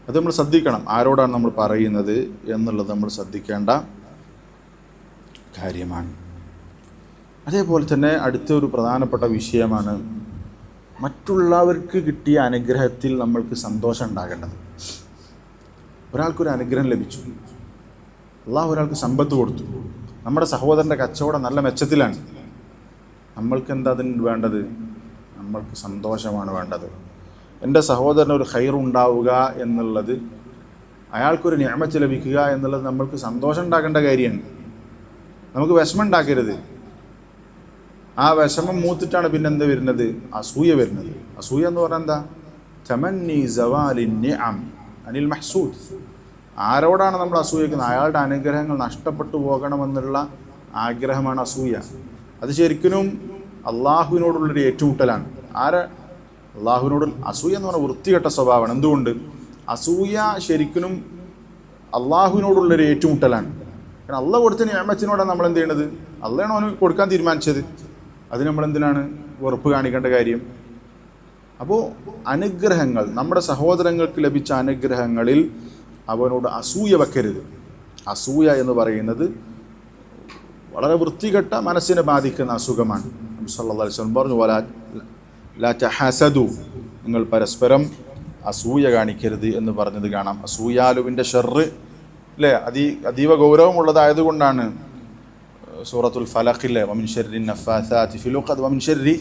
അത് നമ്മൾ ശ്രദ്ധിക്കണം. ആരോടാണ് നമ്മൾ പറയുന്നത് എന്നുള്ളത് നമ്മൾ ശ്രദ്ധിക്കേണ്ട കാര്യമാണ്. അതേപോലെ തന്നെ അടുത്തൊരു പ്രധാനപ്പെട്ട വിഷയമാണ് മറ്റുള്ളവർക്ക് കിട്ടിയ അനുഗ്രഹത്തിൽ നമ്മൾക്ക് സന്തോഷം ഉണ്ടാകേണ്ടത്. ഒരാൾക്കൊരു അനുഗ്രഹം ലഭിച്ചു, അള്ളാഹു ഒരാൾക്ക് സമ്പത്ത് കൊടുത്തു, നമ്മുടെ സഹോദരൻ്റെ കച്ചവടം നല്ല മെച്ചത്തിലാണ്. നമ്മൾക്ക് എന്താ അതിന് വേണ്ടത്? നമ്മൾക്ക് സന്തോഷമാണ് വേണ്ടത്. എൻ്റെ സഹോദരന് ഒരു ഖൈറുണ്ടാവുക എന്നുള്ളത്, അയാൾക്കൊരു നിഅമത്ത് ലഭിക്കുക എന്നുള്ളത് നമ്മൾക്ക് സന്തോഷം ഉണ്ടാക്കേണ്ട കാര്യമാണ്. നമുക്ക് വിഷമം ഉണ്ടാക്കരുത്. ആ വിഷമം മൂത്തിട്ടാണ് പിന്നെന്ത് വരുന്നത്? അസൂയ വരുന്നത്. അസൂയ എന്ന് പറഞ്ഞാൽ എന്താ? തമന്നി സവാലി നിഅം അനിൽ മഹ്സൂദ്. ആരോടാണ് നമ്മൾ അസൂയക്കുന്നത്? അയാളുടെ അനുഗ്രഹങ്ങൾ നഷ്ടപ്പെട്ടു പോകണമെന്നുള്ള ആഗ്രഹമാണ് അസൂയ. അത് ശരിക്കും അള്ളാഹുവിനോടുള്ളൊരു ഏറ്റുമുട്ടലാണ്. അള്ളാഹുവിനോട് അസൂയ എന്ന് പറഞ്ഞാൽ വൃത്തികെട്ട സ്വഭാവമാണ്. എന്തുകൊണ്ട്? അസൂയ ശരിക്കും അള്ളാഹുവിനോടുള്ളൊരു ഏറ്റുമുട്ടലാണ്. കാരണം അള്ളാഹ് കൊടുത്ത നിഅമത്തിനോടാണ് നമ്മൾ എന്ത് ചെയ്യേണ്ടത്? അള്ളാഹാണ് അവന് കൊടുക്കാൻ തീരുമാനിച്ചത്. അത് നമ്മളെന്തിനാണ് വെറുപ്പ് കാണിക്കേണ്ട കാര്യം? അപ്പോൾ അനുഗ്രഹങ്ങൾ, നമ്മുടെ സഹോദരങ്ങൾക്ക് ലഭിച്ച അനുഗ്രഹങ്ങളിൽ അവനോട് അസൂയ വെക്കരുത്. അസൂയ എന്ന് പറയുന്നത് വളരെ വൃത്തികെട്ട, മനസ്സിനെ ബാധിക്കുന്ന അസുഖമാണ്. നബി സല്ലല്ലാഹു അലൈഹി വസല്ലം പറഞ്ഞു, ലാ തഹസദു, നിങ്ങൾ പരസ്പരം അസൂയ കാണിക്കരുത് എന്ന് പറഞ്ഞത് കാണാം. അസൂയാലുവിൻ്റെ ഷർറ് അല്ലേ, അതീവ ഗൗരവമുള്ളതായതുകൊണ്ടാണ് സൂറത്തുൽ ഫലഖിലെ വമിൻ ശർരി നഫാസാതി ഫിൽ ഉഖദ് വമിൻ ശർരി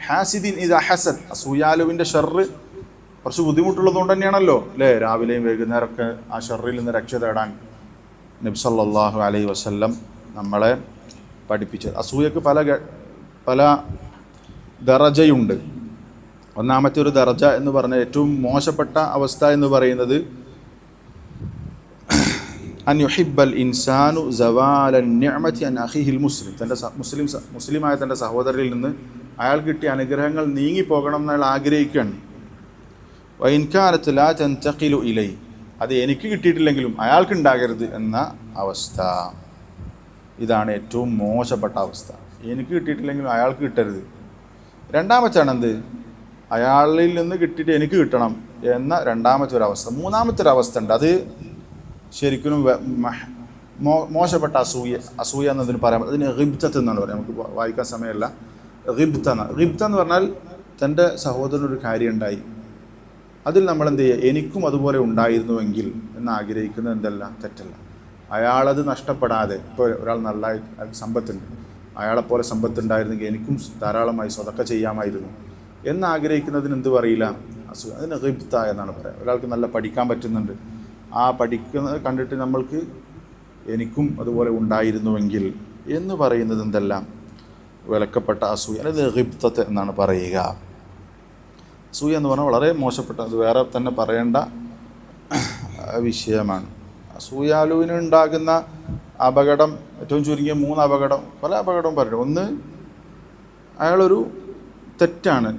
ഹാസിദിൻ ഇദാ ഹസദ്. അസൂയാലുവിൻ്റെ ഷർറ് കുറച്ച് ബുദ്ധിമുട്ടുള്ളതുകൊണ്ട് തന്നെയാണല്ലോ അല്ലേ രാവിലെയും വൈകുന്നേരമൊക്കെ ആ ഷർറിൽ നിന്ന് രക്ഷ തേടാൻ നബി സല്ലല്ലാഹു അലൈഹി വസല്ലം നമ്മളെ പഠിപ്പിച്ചത്. അസൂയക്ക് പല ദറജയുണ്ട്. ഒന്നാമത്തെ ഒരു ദറജ എന്ന് പറഞ്ഞാൽ ഏറ്റവും മോശപ്പെട്ട അവസ്ഥ എന്ന് പറയുന്നത് അൻ യുഹിബ്ബൽ ഇൻസാനു സവാലൻ നിഅമതി അൻ അഖീഹിൽ മുസ്ലിം, തൻ്റെ മുസ്ലിമായ തൻ്റെ സഹോദരനിൽ നിന്ന് അയാൾ കിട്ടിയ അനുഗ്രഹങ്ങൾ നീങ്ങിപ്പോകണം എന്ന് അയാൾ ആഗ്രഹിക്കുകയാണ്. വഇൻ കാനത് ലാ തൻതഖിലു ഇലൈ, അത് എനിക്ക് കിട്ടിയിട്ടില്ലെങ്കിലും അയാൾക്കുണ്ടാകരുത് എന്ന അവസ്ഥ. ഇതാണ് ഏറ്റവും മോശപ്പെട്ട അവസ്ഥ. എനിക്ക് കിട്ടിയിട്ടില്ലെങ്കിലും അയാൾക്ക് കിട്ടരുത്. രണ്ടാമത്താണ് എന്ത്? അയാളിൽ നിന്ന് കിട്ടിയിട്ട് എനിക്ക് കിട്ടണം എന്ന രണ്ടാമത്തെ ഒരവസ്ഥ. മൂന്നാമത്തെ ഒരവസ്ഥ ഉണ്ട്, അത് ശരിക്കും മോശപ്പെട്ട അസൂയ എന്നതിന് പറയാം. അതിന് ഗിബ്തത്ത് എന്നാണ് പറയാം. നമുക്ക് വായിക്കാൻ സമയമല്ല. ഗിബ്ത എന്ന് പറഞ്ഞാൽ തൻ്റെ സഹോദരനൊരു കാര്യം ഉണ്ടായി, അതിൽ നമ്മൾ എന്ത് ചെയ്യുക? എനിക്കും അതുപോലെ ഉണ്ടായിരുന്നുവെങ്കിൽ എന്ന് ആഗ്രഹിക്കുന്നത് എന്തല്ല, തെറ്റല്ല. അയാളത് നഷ്ടപ്പെടാതെ, ഇപ്പോൾ ഒരാൾ നല്ലതായി സമ്പത്തുണ്ട്, അയാളെപ്പോലെ സമ്പത്തുണ്ടായിരുന്നെങ്കിൽ എനിക്കും ധാരാളമായി സ്വതക്ക ചെയ്യാമായിരുന്നു എന്ന് ആഗ്രഹിക്കുന്നതിന് എന്ത് പറയില്ല? അസൂയ. അതിന് ഗിബ്ത എന്നാണ് പറയുക. ഒരാൾക്ക് നല്ല പഠിക്കാൻ പറ്റുന്നുണ്ട്, ആ പഠിക്കുന്നത് കണ്ടിട്ട് നമ്മൾക്ക് എനിക്കും അതുപോലെ ഉണ്ടായിരുന്നുവെങ്കിൽ എന്ന് പറയുന്നത് എന്തെല്ലാം വിലക്കപ്പെട്ട അസൂയ. അത് ഗിബ്തത്ത് എന്നാണ് പറയുക. അസൂയ എന്ന് പറഞ്ഞാൽ വളരെ മോശപ്പെട്ട, അത് വേറെ തന്നെ പറയേണ്ട വിഷയമാണ്. അസൂയാലുവിന് ഉണ്ടാകുന്ന അപകടം ഏറ്റവും ചുരുങ്ങിയ 3 അപകടം, പല അപകടവും പറഞ്ഞു. ഒന്ന്, അയാളൊരു തെറ്റാണ്,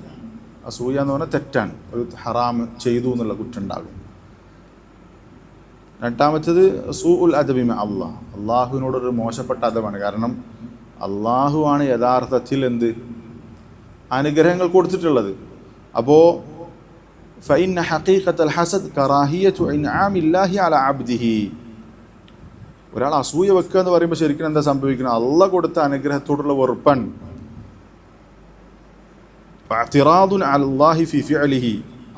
അസൂയ എന്ന് പറഞ്ഞാൽ തെറ്റാണ്, ഒരു ഹറാം ചെയ്തു എന്നുള്ള കുറ്റുണ്ടാകും. രണ്ടാമത്തേത് സൂഉൽ അദബി മഅ അല്ലാഹ്, അള്ളാഹുവിനോടൊരു മോശപ്പെട്ട അദബാണ്. കാരണം അള്ളാഹുവാണ് യഥാർത്ഥത്തിൽ എന്ത് അനുഗ്രഹങ്ങൾ കൊടുത്തിട്ടുള്ളത്. അപ്പോൾ ഫഇന്ന ഹഖീഖത്തൽ ഹസദ് കറാഹിയതു ഇൻആമില്ലാഹി അലാ അബ്ദിഹി. ഒരാൾ അസൂയ വെക്കുക എന്ന് പറയുമ്പോൾ ശരിക്കും എന്താ സംഭവിക്കുന്നത്? അള്ളാഹ് കൊടുത്ത അനുഗ്രഹത്തോടുള്ള വെറുപ്പാണ്. ഫഅ്തിറാദുൻ അലല്ലാഹി ഫി ഫിഅലിഹി,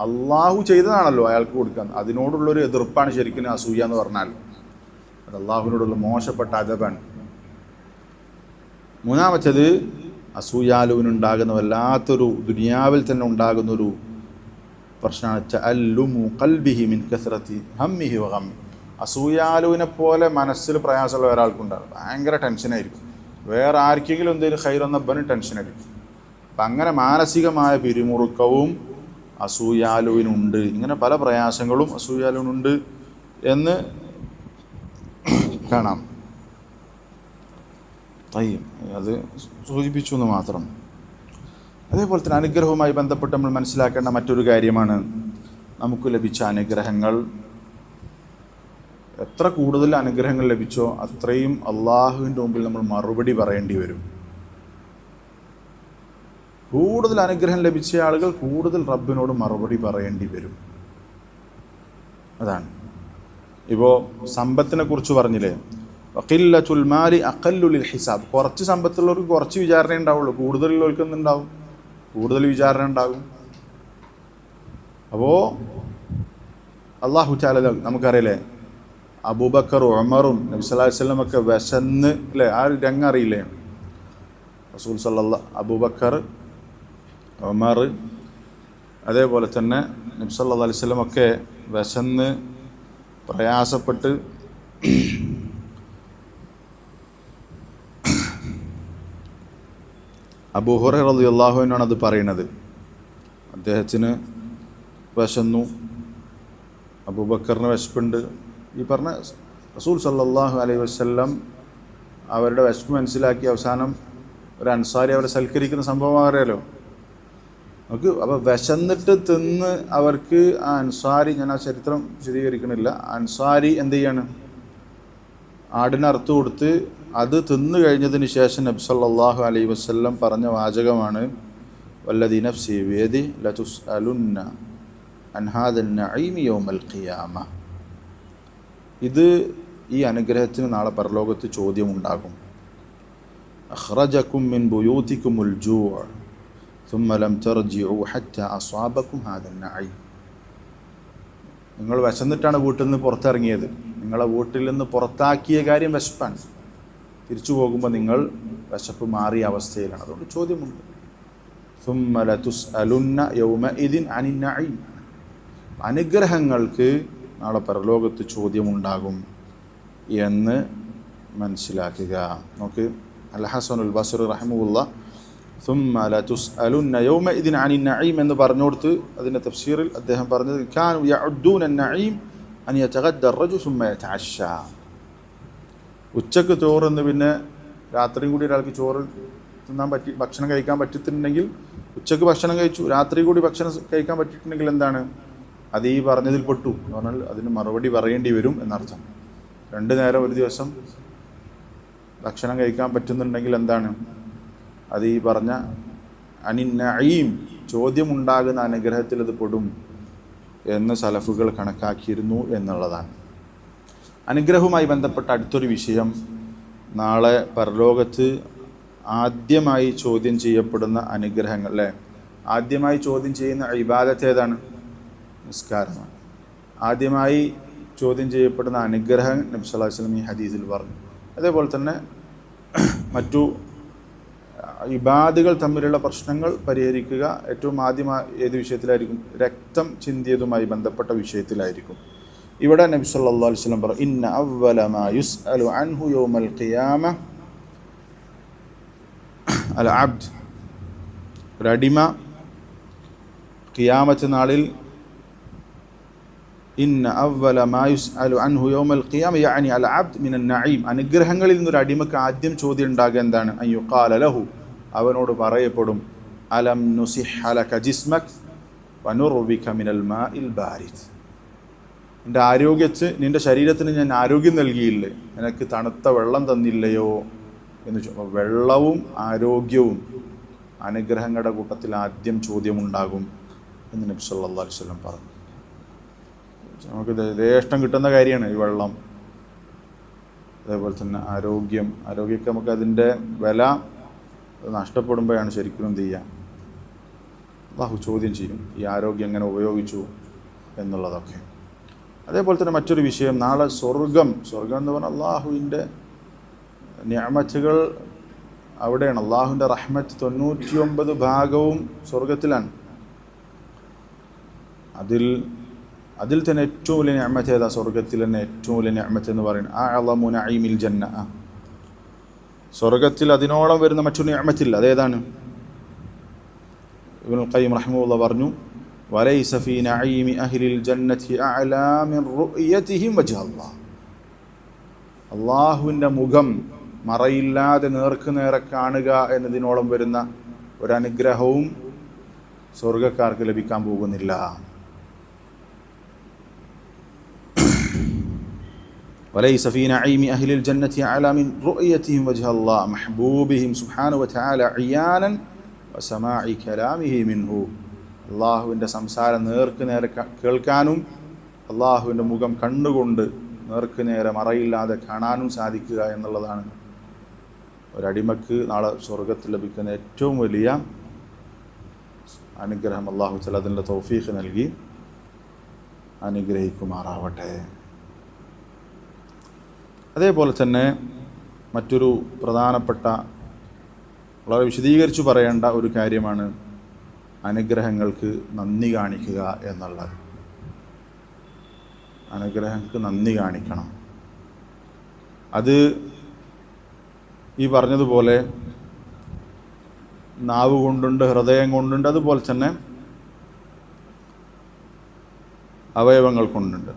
അള്ളാഹു ചെയ്തതാണല്ലോ അയാൾക്ക് കൊടുക്കാൻ, അതിനോടുള്ളൊരു എതിർപ്പാണ് ശരിക്കും അസൂയ എന്ന് പറഞ്ഞാൽ. അത് അള്ളാഹുവിനോടുള്ള മോശപ്പെട്ട അദബാണ്. മൂന്നാമത്തേത് അസൂയാലുവിനുണ്ടാകുന്ന വല്ലാത്തൊരു ദുനിയാവിൽ തന്നെ ഉണ്ടാകുന്നൊരു പ്രശ്നമാണ് തഅല്ലുമു ഖൽബിഹി മിൻ കസ്റതി ഹമ്മിഹി വ ഗമ്മി. അസൂയാലുവിനെ പോലെ മനസ്സിൽ പ്രയാസമുള്ള ഒരാൾക്കുണ്ടാകും, ഭയങ്കര ടെൻഷനായിരിക്കും. വേറെ ആർക്കെങ്കിലും എന്തെങ്കിലും ഖൈറൊന്നപ്പനും ടെൻഷനായിരിക്കും. അപ്പം അങ്ങനെ മാനസികമായ പിരിമുറുക്കവും അസൂയാലുവിനുണ്ട്. ഇങ്ങനെ പല പ്രയാസങ്ങളും അസൂയാലുവിനുണ്ട് എന്ന് കാണാം. അത് സൂചിപ്പിച്ചു എന്ന് മാത്രം. അതേപോലെ തന്നെ അനുഗ്രഹവുമായി ബന്ധപ്പെട്ട് നമ്മൾ മനസ്സിലാക്കേണ്ട മറ്റൊരു കാര്യമാണ്, നമുക്ക് ലഭിച്ച അനുഗ്രഹങ്ങൾ, എത്ര കൂടുതൽ അനുഗ്രഹങ്ങൾ ലഭിച്ചോ അത്രയും അള്ളാഹുവിൻ്റെ മുമ്പിൽ നമ്മൾ മറുപടി പറയേണ്ടി വരും. കൂടുതൽ അനുഗ്രഹം ലഭിച്ച ആളുകൾ കൂടുതൽ റബ്ബിനോട് മറുപടി പറയേണ്ടി വരും. അതാണ്. ഇപ്പോൾ സമ്പത്തിനെ കുറിച്ച് പറഞ്ഞില്ലേ, വഖില്ലത്തുൽ മാലി അഖല്ലു ലിൽ ഹിസാബ്. കുറച്ച് സമ്പത്തുള്ളവർക്ക് കുറച്ച് വിചാരണ ഉണ്ടാവുള്ളൂ, കൂടുതലുള്ളവർക്ക് എന്തുണ്ടാവും? കൂടുതൽ വിചാരണ ഉണ്ടാകും. അപ്പോൾ അല്ലാഹു തആല നമുക്കറിയില്ലേ, അബൂബക്കറും ഉമറും നബി സല്ലല്ലാഹു അലൈഹി വസല്ലം ഒക്കെ വിശന്ന് അല്ലേ, ആ രംഗം അറിയില്ലേ? റസൂൽ അബൂബക്കർ, ഉമർ, അതേപോലെ തന്നെ നബി സല്ലല്ലാഹു അലൈഹി വസല്ലം ഒക്കെ വിശന്ന് പ്രയാസപ്പെട്ട് അബൂ ഹുറൈറ റളിയല്ലാഹു അൻഹു ആണ് അത് പറയുന്നത്. അദ്ദേഹത്തിന് വിശന്നു, അബൂബക്കറിന് വിശപ്പുണ്ട്, ഈ പറഞ്ഞ റസൂൽ സല്ലല്ലാഹു അലൈഹി വസല്ലം അവരുടെ വിശപ്പ് മനസ്സിലാക്കി അവസാനം ഒരു അൻസാരി അവരെ സൽക്കരിക്കുന്ന സംഭവം അറിയാലോ നമുക്ക്. അപ്പോൾ വിശന്നിട്ട് തിന്ന് അവർക്ക് ആ അൻസാരി, ഞാൻ ആ ചരിത്രം വിശദീകരിക്കണില്ല, അൻസാരി എന്ത് ചെയ്യാണ്, ആടിനെ അറുത്ത് കൊടുത്ത് അത് തിന്നു കഴിഞ്ഞതിന് ശേഷം നബി സല്ലല്ലാഹു അലൈഹി വസല്ലം പറഞ്ഞ വാചകമാണ് വല്ലദീ നഫ്സി ബിയദിഹി ലതുസ്അലുന്ന അൻ ഹാദൻ നഈമി യൗമൽ ഖിയാമ. ഇത് ഈ അനുഗ്രഹത്തിന് നാളെ പരലോകത്ത് ചോദ്യമുണ്ടാകും. അഖ്റജകും മിൻ ബുയൂതികുമുൽ ജൂഅ ثم لم ترجعوا حتى أصابكم هذا النعيم. നിങ്ങൾ വിശന്നിട്ടാണ് വീട്ടിൽ നിന്ന് പുറത്തിറങ്ങിയത്, നിങ്ങളെ വീട്ടിൽ നിന്ന് പുറത്താക്കിയ കാര്യം വിശപ്പാണ്, തിരിച്ചു പോകുമ്പോൾ നിങ്ങൾ വിശപ്പ് മാറിയ അവസ്ഥയിലാണ്. അതുകൊണ്ട് ചോദ്യമുണ്ട്. ثم لتسألن يومئذ عن النعيم. അനുഗ്രഹങ്ങൾക്ക് നാളെ പരലോകത്ത് ചോദ്യമുണ്ടാകും എന്ന് മനസ്സിലാക്കുക. നമുക്ക് അൽ ഹസനുൽ ബസ്രി റഹിമഹുല്ലാഹ് ثم لتسألن يومئذ عن النعيم എന്ന് പറഞ്ഞു കൊടുത്ത് അതിൻ്റെ തഫ്സീറിൽ അദ്ദേഹം പറഞ്ഞത് كانوا يعدون النعيم أن يتغدى الرجل ثم يتعشى. ഉച്ചക്ക് ചോറെന്ന് പിന്നെ രാത്രിയും കൂടി ഒരാൾക്ക് ചോറ് ഭക്ഷണം കഴിക്കാൻ പറ്റിയിട്ടുണ്ടെങ്കിൽ, ഉച്ചക്ക് ഭക്ഷണം കഴിച്ചു രാത്രി കൂടി ഭക്ഷണം കഴിക്കാൻ പറ്റിയിട്ടുണ്ടെങ്കിൽ എന്താണ്, അത് ഈ പറഞ്ഞതിൽ പെട്ടു എന്ന് പറഞ്ഞാൽ അതിന് മറുപടി പറയേണ്ടി വരും എന്നർത്ഥം. 2 നേരം ഒരു ദിവസം ഭക്ഷണം കഴിക്കാൻ പറ്റുന്നുണ്ടെങ്കിൽ എന്താണ്, അത് ഈ പറഞ്ഞ അനിന്നഈം ചോദ്യമുണ്ടാകുന്ന അനുഗ്രഹത്തിൽ അത് പെടും എന്ന് സലഫുകൾ കണക്കാക്കിയിരുന്നു എന്നുള്ളതാണ്. അനുഗ്രഹവുമായി ബന്ധപ്പെട്ട അടുത്തൊരു വിഷയം, നാളെ പരലോകത്ത് ആദ്യമായി ചോദ്യം ചെയ്യപ്പെടുന്ന അനുഗ്രഹങ്ങൾ അല്ലേ, ആദ്യമായി ചോദ്യം ചെയ്യുന്ന ഇബാദത്ത് ഏതാണ്? നിസ്കാരമാണ്. ആദ്യമായി ചോദ്യം ചെയ്യപ്പെടുന്ന അനുഗ്രഹം നബി സല്ലല്ലാഹു അലൈഹി വസല്ലം ഈ ഹദീസിൽ പറഞ്ഞു. അതേപോലെ തന്നെ മറ്റു ഇബാദുകൾ തമ്മിലുള്ള പ്രശ്നങ്ങൾ പരിഹരിക്കുക ഏറ്റവും ആദ്യം ഏത് വിഷയത്തിലായിരിക്കും? രക്തം ചിന്തിയതുമായി ബന്ധപ്പെട്ട വിഷയത്തിലായിരിക്കും. ഇവിടെ നബി സല്ലല്ലാഹു അലൈഹി വസല്ലം പറഞ്ഞു ഇന്ന അവ്വല മാ യുസ്അലു അൻഹു യൗമൽ ഖിയാമ അൽ അബ്ദ്. ഒരു അടിമ ഖിയാമത്ത് നാളിൽ ഇന്ന അവ്വല മാ യുസ്അലു അൻഹു യൗമൽ ഖിയാമ യഅനി അൽ അബ്ദ് മിനൻ നഈം. അനുഗ്രഹങ്ങളിൽ നിന്നൊരു അടിമക്ക് ആദ്യം ചോദ്യം ഉണ്ടാകുക എന്താണ്? അയ്യുഖാല ലഹു, അവനോട് പറയപ്പെടും അലം നുസിഹ്ഹ ലക ജിസ്മക് വനുർവിക മിനൽ മാഇൽ ബാരിദ്. നിൻ്റെ ശരീരത്തിന് ഞാൻ ആരോഗ്യം നൽകിയില്ലേ, നിനക്ക് തണുത്ത വെള്ളം തന്നില്ലയോ എന്ന് ചോദിക്കും. വെള്ളവും ആരോഗ്യവും അനുഗ്രഹങ്ങളുടെ കൂട്ടത്തിൽ ആദ്യം ചോദ്യമുണ്ടാകും എന്ന് നബി സല്ലല്ലാഹു അലൈഹി വസല്ലം പറഞ്ഞു. നമുക്ക് യഥേഷ്ടം കിട്ടുന്ന കാര്യമാണ് ഈ വെള്ളം. അതേപോലെ തന്നെ ആരോഗ്യമൊക്കെ നമുക്ക് അതിൻ്റെ വില നഷ്ടപ്പെടുമ്പോഴാണ് ശരിക്കും എന്ത് ചെയ്യുക, അല്ലാഹു ചോദ്യം ചെയ്യും ഈ ആരോഗ്യം എങ്ങനെ ഉപയോഗിച്ചു എന്നുള്ളതൊക്കെ. അതേപോലെ തന്നെ മറ്റൊരു വിഷയം, നാളെ സ്വർഗം എന്ന് പറഞ്ഞാൽ അള്ളാഹുവിൻ്റെ നിഅമത്തുകൾ അവിടെയാണ്. അള്ളാഹുവിൻ്റെ റഹ്മത്ത് 99 ഭാഗവും സ്വർഗത്തിലാണ്. അതിൽ തന്നെ ഏറ്റവും വലിയ നിഅമത്ത് ഏതാ? സ്വർഗത്തിൽ തന്നെ ഏറ്റവും വലിയ നിഅമത്ത് എന്ന് പറയുന്നത് അഅളമു നഈമിൽ ജന്ന. സ്വർഗത്തിൽ അതിനോളം വരുന്ന മറ്റൊരു നിഅമത്തില്ല. അതേതാണ്? ഇബ്നുൽ ഖയ്യിം റഹിമഹുല്ലാഹ് പറഞ്ഞു വലൈസ ഫീ നഈമി അഹ്ലിൽ ജന്നതി അഅലാ മിൻ റുഅയതിഹിം വജ്ഹല്ലാഹ്. അള്ളാഹുവിൻ്റെ മുഖം മറയില്ലാതെ നേർക്കുനേരെ കാണുക എന്നതിനോളം വരുന്ന ഒരനുഗ്രഹവും സ്വർഗക്കാർക്ക് ലഭിക്കാൻ പോകുന്നില്ല. وليس في نعيم أهل الجنة أعلى من رؤيتهم وجه الله محبوبهم سبحانه وتعالى عيانا وسماع كلامه منه. അള്ളാഹുവിൻ്റെ സംസാരം നേർക്കുനേരെ കേൾക്കാനും അള്ളാഹുവിൻ്റെ മുഖം കണ്ടുകൊണ്ട് നേർക്കുനേരെ മറയില്ലാതെ കാണാനും സാധിക്കുക എന്നുള്ളതാണ് ഒരടിമക്ക് നാളെ സ്വർഗത്തിൽ ലഭിക്കുന്ന ഏറ്റവും വലിയ അനുഗ്രഹം. അള്ളാഹു തആല അതിൻ്റെ തൗഫീഖ് നൽകി അനുഗ്രഹിക്കുമാറാവട്ടെ. അതേപോലെ തന്നെ മറ്റൊരു പ്രധാനപ്പെട്ട വളരെ വിശദീകരിച്ചു പറയേണ്ട ഒരു കാര്യമാണ് അനുഗ്രഹങ്ങൾക്ക് നന്ദി കാണിക്കുക എന്നുള്ളത്. അനുഗ്രഹങ്ങൾക്ക് നന്ദി കാണിക്കണം. അത് ഈ പറഞ്ഞതുപോലെ നാവ് കൊണ്ടുണ്ട്, ഹൃദയം കൊണ്ടുണ്ട്, അതുപോലെ തന്നെ അവയവങ്ങൾ കൊണ്ടുണ്ട്.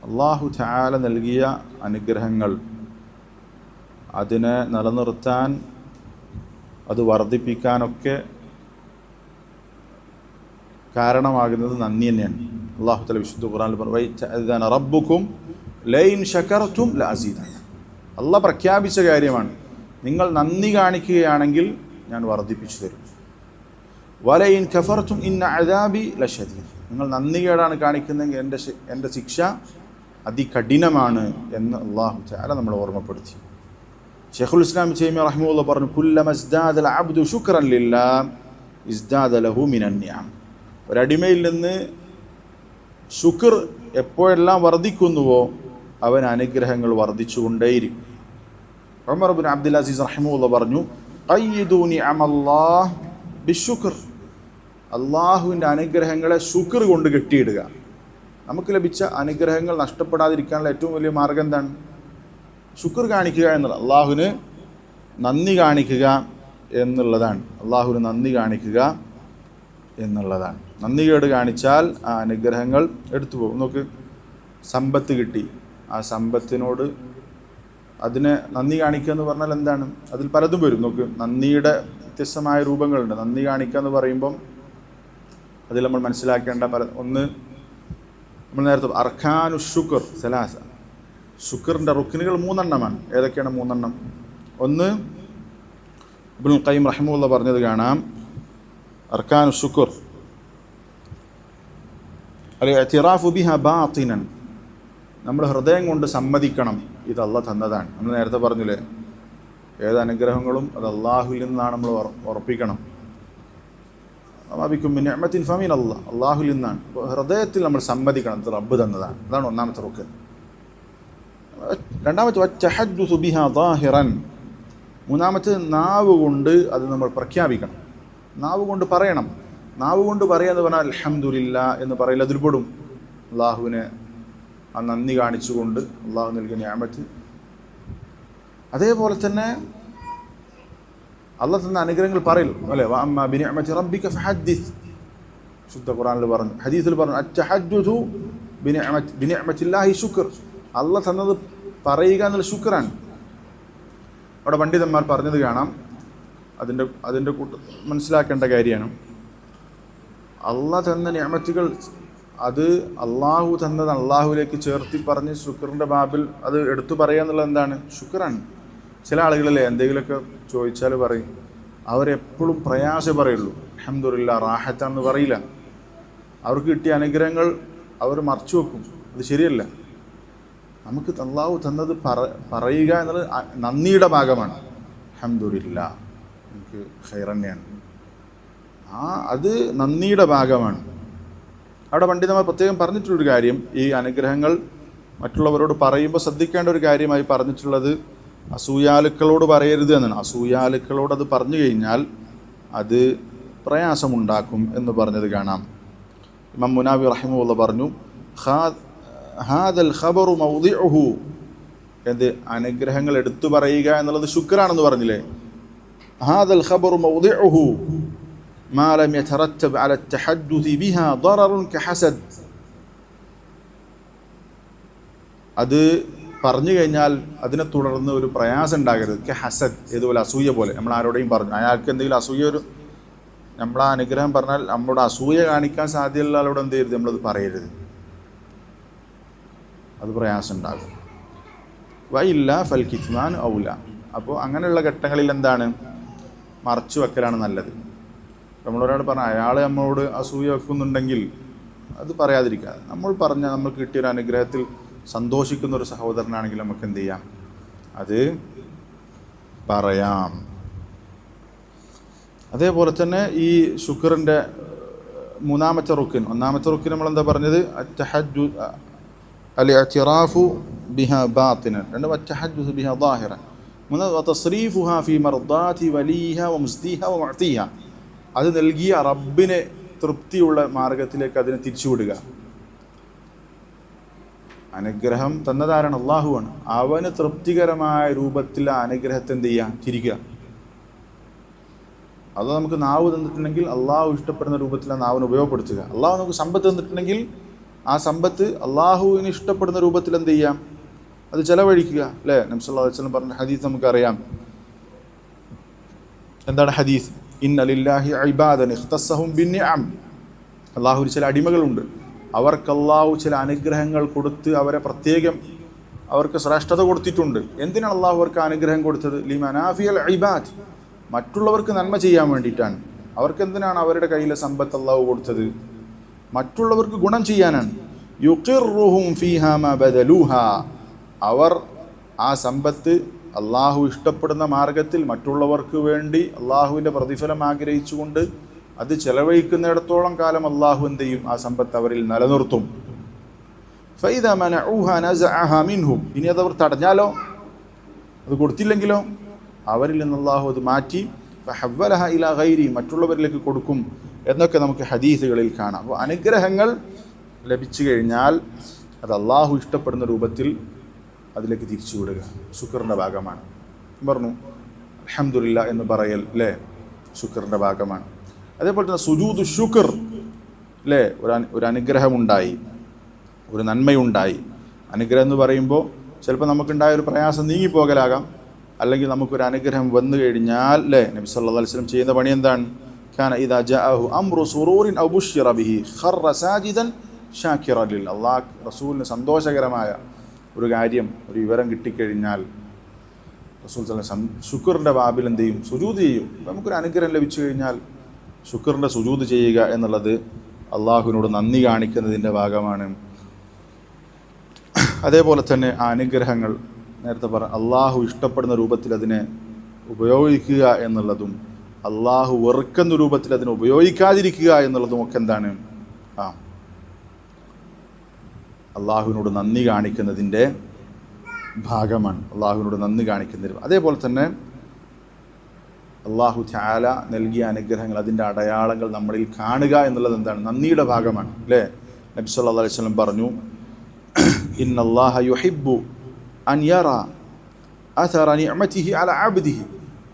അല്ലാഹു തആല നൽകിയ അനുഗ്രഹങ്ങൾ അതിനെ നിലനിർത്താൻ, അത് വർദ്ധിപ്പിക്കാനൊക്കെ കാരണമാകുന്നത് നന്ദി തന്നെയാണ്. അല്ലാഹു തആല വിശുദ്ധ ഖുർആനിൽ പറഞ്ഞു, റബ്ബുക്കും ലൈൻ ശകർതും ലഅസീദന്ന. അല്ലാഹ് പ്രഖ്യാപിച്ച കാര്യമാണ്, നിങ്ങൾ നന്ദി കാണിക്കുകയാണെങ്കിൽ ഞാൻ വർദ്ധിപ്പിച്ചു തരും. വലൈൻ കഫർതും ഇന്ന അദാബി ലശദീദ്. നിങ്ങൾ നന്ദികേടാണ് കാണിക്കുന്നതെങ്കിൽ എൻ്റെ ശിക്ഷ അതികഠിനമാണ് എന്ന് അല്ലാഹു തആല നമ്മളെ ഓർമ്മപ്പെടുത്തി. ശൈഖുൽ ഇസ്ലാം തൈമിയ്യ റഹിമഹുല്ലാഹ് പറഞ്ഞു, കുല്ലമ ഇസ്ദാദൽ അബ്ദു ശുക്രൻ ലില്ലാഹ് ഇസ്ദാദ ലഹു മിനൻ നിഅം. ഒരടിമയിൽ നിന്ന് ശുക്ർ എപ്പോഴെല്ലാം വർദ്ധിക്കുന്നുവോ അവൻ അനുഗ്രഹങ്ങൾ വർദ്ധിച്ചുകൊണ്ടേയിരിക്കും. ഉമർ ഇബ്നു അബ്ദുൽ അസീസ് റഹിമഹുല്ലാഹ് പറഞ്ഞു, ഖയ്യിദൂ നിഅമല്ലാഹ് ബിശുക്ർ. അള്ളാഹുവിൻ്റെ അനുഗ്രഹങ്ങളെ ശുക്ർ കൊണ്ട് കെട്ടിയിടുക. നമുക്ക് ലഭിച്ച അനുഗ്രഹങ്ങൾ നഷ്ടപ്പെടാതിരിക്കാനുള്ള ഏറ്റവും വലിയ മാർഗം എന്താണ്? ശുക്ർ കാണിക്കുക എന്നുള്ളത്, അള്ളാഹുവിന് നന്ദി കാണിക്കുക എന്നുള്ളതാണ്. അള്ളാഹുവിന് നന്ദി കാണിക്കുക എന്നുള്ളതാണ്. നന്ദികേട് കാണിച്ചാൽ ആ അനുഗ്രഹങ്ങൾ എടുത്തു പോകും. നോക്ക്, സമ്പത്ത് കിട്ടി, ആ സമ്പത്തിനോട് അതിനെ നന്ദി കാണിക്കുക എന്ന് പറഞ്ഞാൽ എന്താണ്? അതിൽ പലതും വരും. നോക്ക്, നന്ദിയുടെ വ്യത്യസ്തമായ രൂപങ്ങളുണ്ട്. നന്ദി കാണിക്കുക എന്ന് പറയുമ്പം അതിൽ നമ്മൾ മനസ്സിലാക്കേണ്ട ഒന്ന്, നമ്മൾ നേരത്തെ അർക്കാനു ശുക്ർ സലാസ, ശുക്റിൻ്റെ റുക്കിനുകൾ 3 എണ്ണമാണ്. ഏതൊക്കെയാണ് 3 എണ്ണം? ഒന്ന്, ഇബ്നുൽ ഖയ്യിം റഹിമഹുല്ലാഹ് പറഞ്ഞത് കാണാം, അർക്കാനു ശുക്ർ അൽ-ഇഅ്തിറാഫു ബിഹാ ബാത്തിനൻ. നമ്മൾ ഹൃദയം കൊണ്ട് സമ്മതിക്കണം ഇത് അല്ലാഹ് തന്നതാണ്. നമ്മൾ നേരത്തെ പറഞ്ഞില്ലേ, ഏത് അനുഗ്രഹങ്ങളും അത് അള്ളാഹുവിൽ നിന്നാണ് നമ്മൾ ഉറപ്പിക്കണം. അബിക്കും നിഅമത്തിൻ ഫമിൻ അല്ലാഹ്, അള്ളാഹുവിൽ നിന്നാണ്. ഹൃദയത്തിൽ നമ്മൾ സമ്മതിക്കണം ഇത് റബ്ബ് തന്നതാണ്. അതാണ് ഒന്നാമത്തെ റുക്കൻ. രണ്ടാമത്തെ വത്തഹദ്ദുസു ബിഹാ ളാഹിറൻ. മൂന്നാമത്തെ നാവ് കൊണ്ട് അത് നമ്മൾ പ്രഖ്യാപിക്കണം, നാവ് കൊണ്ട് പറയണം. നാവ് കൊണ്ട് പറയാന്ന് പറഞ്ഞാൽ അൽഹംദുലില്ലാ എന്ന് പറയില്ല, അതിൽപ്പെടും. അള്ളാഹുവിനെ ആ നന്ദി കാണിച്ചുകൊണ്ട് അള്ളാഹു നൽകിയ നിഅമത്ത്. അതേപോലെ തന്നെ അള്ളാഹ് തന്ന അനുഗ്രഹങ്ങൾ പറയൽ അല്ലേ, വഅമ്മാ ബിനിഅമതി റബ്ബിക ഫഹദ്ദിസ്. ശുദ്ധ ഖുർആനിൽ പറഞ്ഞു, ഹദീസിൽ പറഞ്ഞു, അത്തഹദ്ദുസു ബിനിഅമത്തില്ലാഹി ശുക്ർ. അള്ളാഹ് തന്നത് പറയുക എന്നുള്ള ശുക്റാണ്. അവിടെ പണ്ഡിതന്മാർ പറഞ്ഞത് കാണാം, അതിൻ്റെ മനസ്സിലാക്കേണ്ട കാര്യമാണ്. അള്ളാഹ് തന്ന നിഅമത്തുകൾ അത് അള്ളാഹു തന്നത് അള്ളാഹുവിലേക്ക് ചേർത്തി പറഞ്ഞ് ശുക്റിൻ്റെ ബാബിൽ അത് എടുത്തു പറയുക എന്നുള്ളത് എന്താണ്? ശുക്റാണ്. ചില ആളുകളല്ലേ എന്തെങ്കിലുമൊക്കെ ചോദിച്ചാൽ പറയും, അവരെപ്പോഴും പ്രയാസം പറയുള്ളൂ, അൽഹംദുലില്ലാ റാഹത്താണെന്ന് പറയില്ല. അവർക്ക് കിട്ടിയ അനുഗ്രഹങ്ങൾ അവർ മറച്ചു വെക്കും. അത് ശരിയല്ല. നമുക്ക് അള്ളാഹു തന്നത് പറയുക എന്നുള്ളത് നന്ദിയുടെ ഭാഗമാണ്. അൽഹംദുലില്ലാ, എനിക്ക് ഖൈർ തന്നെയാണ്, അത് നന്ദിയുടെ ഭാഗമാണ്. അവിടെ പണ്ഡിതന്മാർ പ്രത്യേകം പറഞ്ഞിട്ടുള്ളൊരു കാര്യം, ഈ അനുഗ്രഹങ്ങൾ മറ്റുള്ളവരോട് പറയുമ്പോൾ ശ്രദ്ധിക്കേണ്ട ഒരു കാര്യമായി പറഞ്ഞിട്ടുള്ളത് അസൂയാലുക്കളോട് പറയരുത് എന്നാണ്. അസൂയാലുക്കളോട് അത് പറഞ്ഞു കഴിഞ്ഞാൽ അത് പ്രയാസമുണ്ടാക്കും എന്ന് പറഞ്ഞത് കാണാം. ഇമാം മുനാവി റഹിമഹുല്ലാഹ് പറഞ്ഞു, ഹാദൽ ഖബറു മൗദിഉഹു. എന്ത്? അനുഗ്രഹങ്ങൾ എടുത്തു പറയുക എന്നുള്ളത് ശുക്റാണെന്ന് പറഞ്ഞില്ലേ. ഹാദൽ ഖബറു മൗദിഉഹു മാ ലം യതറത്തബ് അല അത്തഹദ്ദുസി ബിഹാ ദററുൻ കഹസദ്. അത് പറഞ്ഞു കഴിഞ്ഞാൽ അതിനെ തുടർന്ന് ഒരു പ്രയാസം ഉണ്ടാകരുത്. ഹസദ്, ഇതുപോലെ അസൂയ പോലെ. നമ്മൾ ആരോടെയും പറഞ്ഞു, അയാൾക്ക് എന്തെങ്കിലും അസൂയ, നമ്മളാ അനുഗ്രഹം പറഞ്ഞാൽ നമ്മുടെ അസൂയ കാണിക്കാൻ സാധ്യതയുള്ള ആളോട് എന്ത് ചെയ്യരുത്, നമ്മളത് പറയരുത്, അത് പ്രയാസം ഉണ്ടാകും. വഇല്ല ഫൽ കിത്മാൻ ഔല. അപ്പോൾ അങ്ങനെയുള്ള ഘട്ടങ്ങളിൽ എന്താണ്? മറച്ചു വെക്കലാണ് നല്ലത്. നമ്മളൊരാൾ പറഞ്ഞാൽ അയാൾ നമ്മളോട് അസൂയ വെക്കുന്നുണ്ടെങ്കിൽ അത് പറയാതിരിക്കുക. നമ്മൾ പറഞ്ഞ നമുക്ക് കിട്ടിയൊരു അനുഗ്രഹത്തിൽ സന്തോഷിക്കുന്ന ഒരു സഹോദരനാണെങ്കിൽ നമുക്ക് എന്ത് ചെയ്യാം? അത് പറയാം. അതേപോലെ തന്നെ ഈ ശുക്റിൻ്റെ മൂന്നാമത്തെ റുക്കിൻ, ഒന്നാമത്തെ റുക്കിൻ നമ്മളെന്താ പറഞ്ഞത്? അൽ-ഇഅ്തിറാഫു ബിഹാ ബാത്തിനൻ. രണ്ട് വത്തഹദ്ദുസു ബിഹാ ളാഹിറൻ. മൂന്ന് വതസ്രീഫുഹാ ഫീ മർദാതി വലിഹാ വമുസ്തിഹാ വമുഅ്തിഹാ. അത് നൽകിയ റബ്ബിനെ തൃപ്തിയുള്ള മാർഗത്തിലേക്ക് അതിനെ തിരിച്ചുവിടുക. അനുഗ്രഹം തന്നതാരാണ്? അള്ളാഹുവാണ്. അവന് തൃപ്തികരമായ രൂപത്തിൽ ആ അനുഗ്രഹത്തെ എന്ത് ചെയ്യുക? തിരിക്കുക. അത് നമുക്ക് നാവ് തന്നിട്ടുണ്ടെങ്കിൽ അള്ളാഹു ഇഷ്ടപ്പെടുന്ന രൂപത്തിൽ ആ നാവിനെ ഉപയോഗപ്പെടുത്തുക. അള്ളാഹു നമുക്ക് സമ്പത്ത് തന്നിട്ടുണ്ടെങ്കിൽ ആ സമ്പത്ത് അള്ളാഹുവിന് ഇഷ്ടപ്പെടുന്ന രൂപത്തിൽ എന്ത് ചെയ്യാം, അത് ചെലവഴിക്കുക. അല്ലേ? നബി സല്ലല്ലാഹു അലൈഹി വസല്ലം പറഞ്ഞ ഹദീസ് നമുക്കറിയാം. എന്താണ് ഹദീസ്? ഇന്ന ലില്ലാഹി ഇബാദൻ ഇഖ്തസ്സഹും ബിന്നിഅം. അള്ളാഹുവിന് ചില അടിമകളുണ്ട്, അവർക്ക് അള്ളാഹു ചില അനുഗ്രഹങ്ങൾ കൊടുത്ത് അവരെ പ്രത്യേകം അവർക്ക് ശ്രേഷ്ഠത കൊടുത്തിട്ടുണ്ട്. എന്തിനാണ് അള്ളാഹു അവർക്ക് അനുഗ്രഹം കൊടുത്തത്? ലിമനാഫിയൽ ഇബാദ്, മറ്റുള്ളവർക്ക് നന്മ ചെയ്യാൻ വേണ്ടിയിട്ടാണ്. അവർക്ക് എന്തിനാണ് അവരുടെ കയ്യിലെ സമ്പത്ത് അള്ളാഹു കൊടുത്തത്? മറ്റുള്ളവർക്ക് ഗുണം ചെയ്യാനാണ്. യുഖിറുഹും ഫീഹാ മാ ബദലൂഹാ, അവർ ആ സമ്പത്ത് അള്ളാഹു ഇഷ്ടപ്പെടുന്ന മാർഗത്തിൽ മറ്റുള്ളവർക്ക് വേണ്ടി അള്ളാഹുവിൻ്റെ പ്രതിഫലം ആഗ്രഹിച്ചുകൊണ്ട് അത് ചെലവഴിക്കുന്നിടത്തോളം കാലം അള്ളാഹു എന്ത് ചെയ്യും? ആ സമ്പത്ത് അവരിൽ നിലനിർത്തും. ഫൈദ മനഊഹാ നസഅഹാ മിൻഹും, ഇനി അതവർ തടഞ്ഞാലോ, അത് കൊടുത്തില്ലെങ്കിലോ, അവരിൽ നിന്ന് അള്ളാഹു അത് മാറ്റി ഫഹവ്വലഹ ഇലാ ഗൈരി, മറ്റുള്ളവരിലേക്ക് കൊടുക്കും എന്നൊക്കെ നമുക്ക് ഹദീസുകളിൽ കാണാം. അപ്പോൾ അനുഗ്രഹങ്ങൾ ലഭിച്ചു കഴിഞ്ഞാൽ അത് അള്ളാഹു ഇഷ്ടപ്പെടുന്ന രൂപത്തിൽ അതിലേക്ക് തിരിച്ചുവിടുക ശുക്റിൻ്റെ ഭാഗമാണ്. പറഞ്ഞു അൽഹംദുലില്ലാ എന്ന് പറയൽ, അല്ലേ, ശുക്റിൻ്റെ ഭാഗമാണ്. അതേപോലെ തന്നെ സുജൂദു ശുക്ർ, അല്ലേ, ഒരു അനുഗ്രഹമുണ്ടായി, ഒരു നന്മയുണ്ടായി. അനുഗ്രഹം എന്ന് പറയുമ്പോൾ ചിലപ്പോൾ നമുക്കുണ്ടായ ഒരു പ്രയാസം നീങ്ങിപ്പോകലാകാം, അല്ലെങ്കിൽ നമുക്കൊരു അനുഗ്രഹം വന്നു കഴിഞ്ഞാൽ, അല്ലേ, നബി സല്ലല്ലാഹു അലൈഹി വസല്ലം ചെയ്യുന്ന പണി എന്താണ്? കാന ഇദാ ജാഅഹു അംറു സുറൂരിൻ ഔ ബുശ്ശിറ ബിഹി ഖറ സാജിദൻ ഷാക്കിറൻ ലിൽ. അല്ലാഹ് റസൂലിന് സന്തോഷകരമായ ഒരു കാര്യം, ഒരു വിവരം കിട്ടിക്കഴിഞ്ഞാൽ റസൂൽ സല്ലല്ലാഹു അലൈഹി വസല്ലം ശുക്റിൻ്റെ ബാബിൽ എന്ത് ചെയ്യും? സുജൂദ് ചെയ്യും. നമുക്കൊരു അനുഗ്രഹം ലഭിച്ചു കഴിഞ്ഞാൽ ശുക്റിൻ്റെ സുജൂദ് ചെയ്യുക എന്നുള്ളത് അള്ളാഹുവിനോട് നന്ദി കാണിക്കുന്നതിൻ്റെ ഭാഗമാണ്. അതേപോലെ തന്നെ ആ അനുഗ്രഹങ്ങൾ നേരത്തെ അള്ളാഹു ഇഷ്ടപ്പെടുന്ന രൂപത്തിൽ അതിനെ ഉപയോഗിക്കുക എന്നുള്ളതും അള്ളാഹു വെറുക്കുന്ന രൂപത്തിൽ അതിനെ ഉപയോഗിക്കാതിരിക്കുക എന്നുള്ളതും ഒക്കെ എന്താണ്? അള്ളാഹുവിനോട് നന്ദി കാണിക്കുന്നതിൻ്റെ ഭാഗമാണ്. അള്ളാഹുവിനോട് നന്ദി കാണിക്കുന്നതിന് അതേപോലെ തന്നെ അള്ളാഹു തആല നൽകിയ അനുഗ്രഹങ്ങൾ, അതിൻ്റെ അടയാളങ്ങൾ നമ്മളിൽ കാണുക എന്നുള്ളത് എന്താണ്? നന്ദിയുടെ ഭാഗമാണ്. അല്ലേ? നബി സല്ലല്ലാഹു അലൈഹി വസല്ലം പറഞ്ഞു, ഇന്നല്ലാഹ യുഹിബ്ബു അൻ യറ അഥറ നിഅമതിഹി അല അബ്ദിഹി.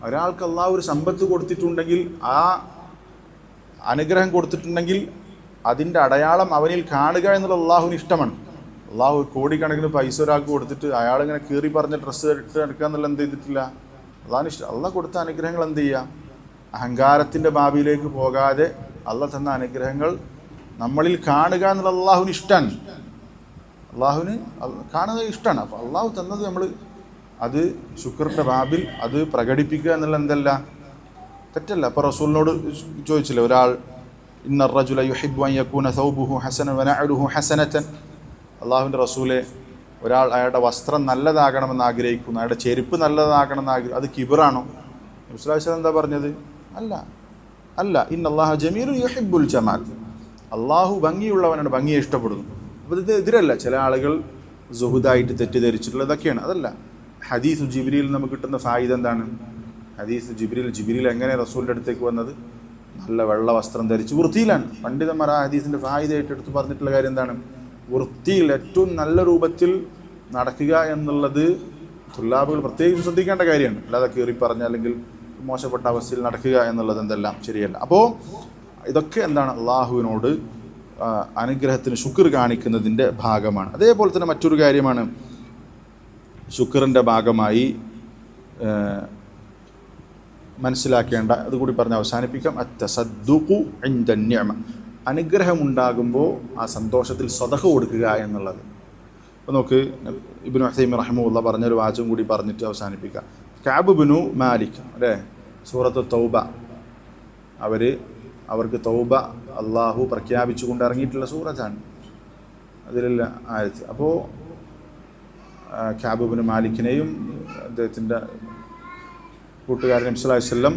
ഒരാൾക്ക് അള്ളാഹു ഒരു സമ്പത്ത് കൊടുത്തിട്ടുണ്ടെങ്കിൽ, ആ അനുഗ്രഹം കൊടുത്തിട്ടുണ്ടെങ്കിൽ അതിൻ്റെ അടയാളം അവനിൽ കാണുക എന്നുള്ളത് അള്ളാഹുവിന് ഇഷ്ടമാണ്. അള്ളാഹു കോടിക്കണക്കിന് പൈസ ഒരാൾക്ക് കൊടുത്തിട്ട് അയാളിങ്ങനെ കീറി പറഞ്ഞ ഡ്രസ്സ് ഇട്ട് എടുക്കുക എന്നുള്ള എന്ത് ചെയ്തിട്ടില്ല? അള്ളാഹിന് ഇഷ്ടം. അള്ളാഹ് കൊടുത്ത അനുഗ്രഹങ്ങൾ എന്ത് ചെയ്യുക? അഹങ്കാരത്തിൻ്റെ ബാബിയിലേക്ക് പോകാതെ അള്ളാഹ് തന്ന അനുഗ്രഹങ്ങൾ നമ്മളിൽ കാണുക എന്നുള്ള അള്ളാഹുവിന് ഇഷ്ടമാണ്. അള്ളാഹുവിന് കാണുന്നത് ഇഷ്ടമാണ്. അപ്പോൾ അള്ളാഹു തന്നത് നമ്മൾ അത് ശുക്റിൻ്റെ ബാബിൽ അത് പ്രകടിപ്പിക്കുക എന്നുള്ള എന്തല്ല, തെറ്റല്ല. അപ്പോൾ റസൂലിനോട് ചോദിച്ചില്ലേ ഒരാൾ, ഇന്ന റജുല യുഹിബ്ബു അൻ യകൂന സൗബുഹു ഹസനൻ വനഅലുഹു ഹസനതൻ. അള്ളാഹുവിൻ്റെ റസൂലെ, ഒരാൾ അയാളുടെ വസ്ത്രം നല്ലതാകണമെന്ന് ആഗ്രഹിക്കുന്നു, അയാളുടെ ചെരുപ്പ് നല്ലതാകണമെന്ന് ആഗ്രഹിക്കുന്നു, അത് കിബറാണോ? നബി സല്ലല്ലാഹു അലൈഹി വസല്ലം എന്താ പറഞ്ഞത്? അല്ല. ഇന്നല്ലാഹ ജമീലുൻ യുഹിബ്ബുൽ ജമാൽ. അള്ളാഹു ഭംഗിയുള്ളവനാണ്, ഭംഗിയെ ഇഷ്ടപ്പെടുന്നു. അപ്പോൾ ഇത് എതിരല്ല. ചില ആളുകൾ സുഹുദായിട്ട് തെറ്റിദ്ധരിച്ചിട്ടുള്ള ഇതൊക്കെയാണ്. അതല്ല. ഹദീസ് ജിബ്രീൽ നമുക്ക് കിട്ടുന്ന ഫായിദ എന്താണ്? ഹദീസ് ജിബ്രീൽ എങ്ങനെ റസൂലിൻ്റെ അടുത്തേക്ക് വന്നത്? നല്ല വെള്ള വസ്ത്രം ധരിച്ച് വൃത്തിയിലാണ്. പണ്ഡിതന്മാർ ആ ഹദീസിൻ്റെ ഫായിദയായിട്ട് എടുത്ത് പറഞ്ഞിട്ടുള്ള കാര്യം എന്താണ്? വൃത്തിയിൽ ഏറ്റവും നല്ല രൂപത്തിൽ നടക്കുക എന്നുള്ളത് തുല്ലാബുകൾ പ്രത്യേകിച്ച് ശ്രദ്ധിക്കേണ്ട കാര്യമാണ്. അല്ലാതെ കയറി പറഞ്ഞ അല്ലെങ്കിൽ മോശപ്പെട്ട അവസ്ഥയിൽ നടക്കുക എന്നുള്ളത് എന്തെല്ലാം ശരിയല്ല. അപ്പോൾ ഇതൊക്കെ എന്താണ്? അള്ളാഹുവിനോട് അനുഗ്രഹത്തിന് ശുക്ർ കാണിക്കുന്നതിൻ്റെ ഭാഗമാണ്. അതേപോലെ തന്നെ മറ്റൊരു കാര്യമാണ് ശുക്റിൻ്റെ ഭാഗമായി മനസ്സിലാക്കേണ്ട, അതുകൂടി പറഞ്ഞ് അവസാനിപ്പിക്കാം. അത്തസദ്ദുഖു ഇൻദ നിഅമ, അനുഗ്രഹമുണ്ടാകുമ്പോൾ ആ സന്തോഷത്തിൽ സദഖ കൊടുക്കുക എന്നുള്ളത്. അപ്പോൾ നോക്ക്, ഇബ്നു ഉസൈമീൻ റഹിമഹുല്ലാഹ് പറഞ്ഞൊരു വാചകം കൂടി പറഞ്ഞിട്ട് അവസാനിപ്പിക്കാം. കഅബ് ഇബ്നു മാലിക്, അല്ലേ, സൂറത്ത് തൗബ, അവർക്ക് തൗബ അള്ളാഹു പ്രഖ്യാപിച്ചുകൊണ്ട് ഇറങ്ങിയിട്ടുള്ള സൂറത്താണ്, അതിലുള്ള ആയത്ത്. അപ്പോൾ കഅബ് ഇബ്നു മാലിക്കിനെയും അദ്ദേഹത്തിൻ്റെ കൂട്ടുകാരൻ നബി സല്ലല്ലാഹു അലൈഹി വസല്ലം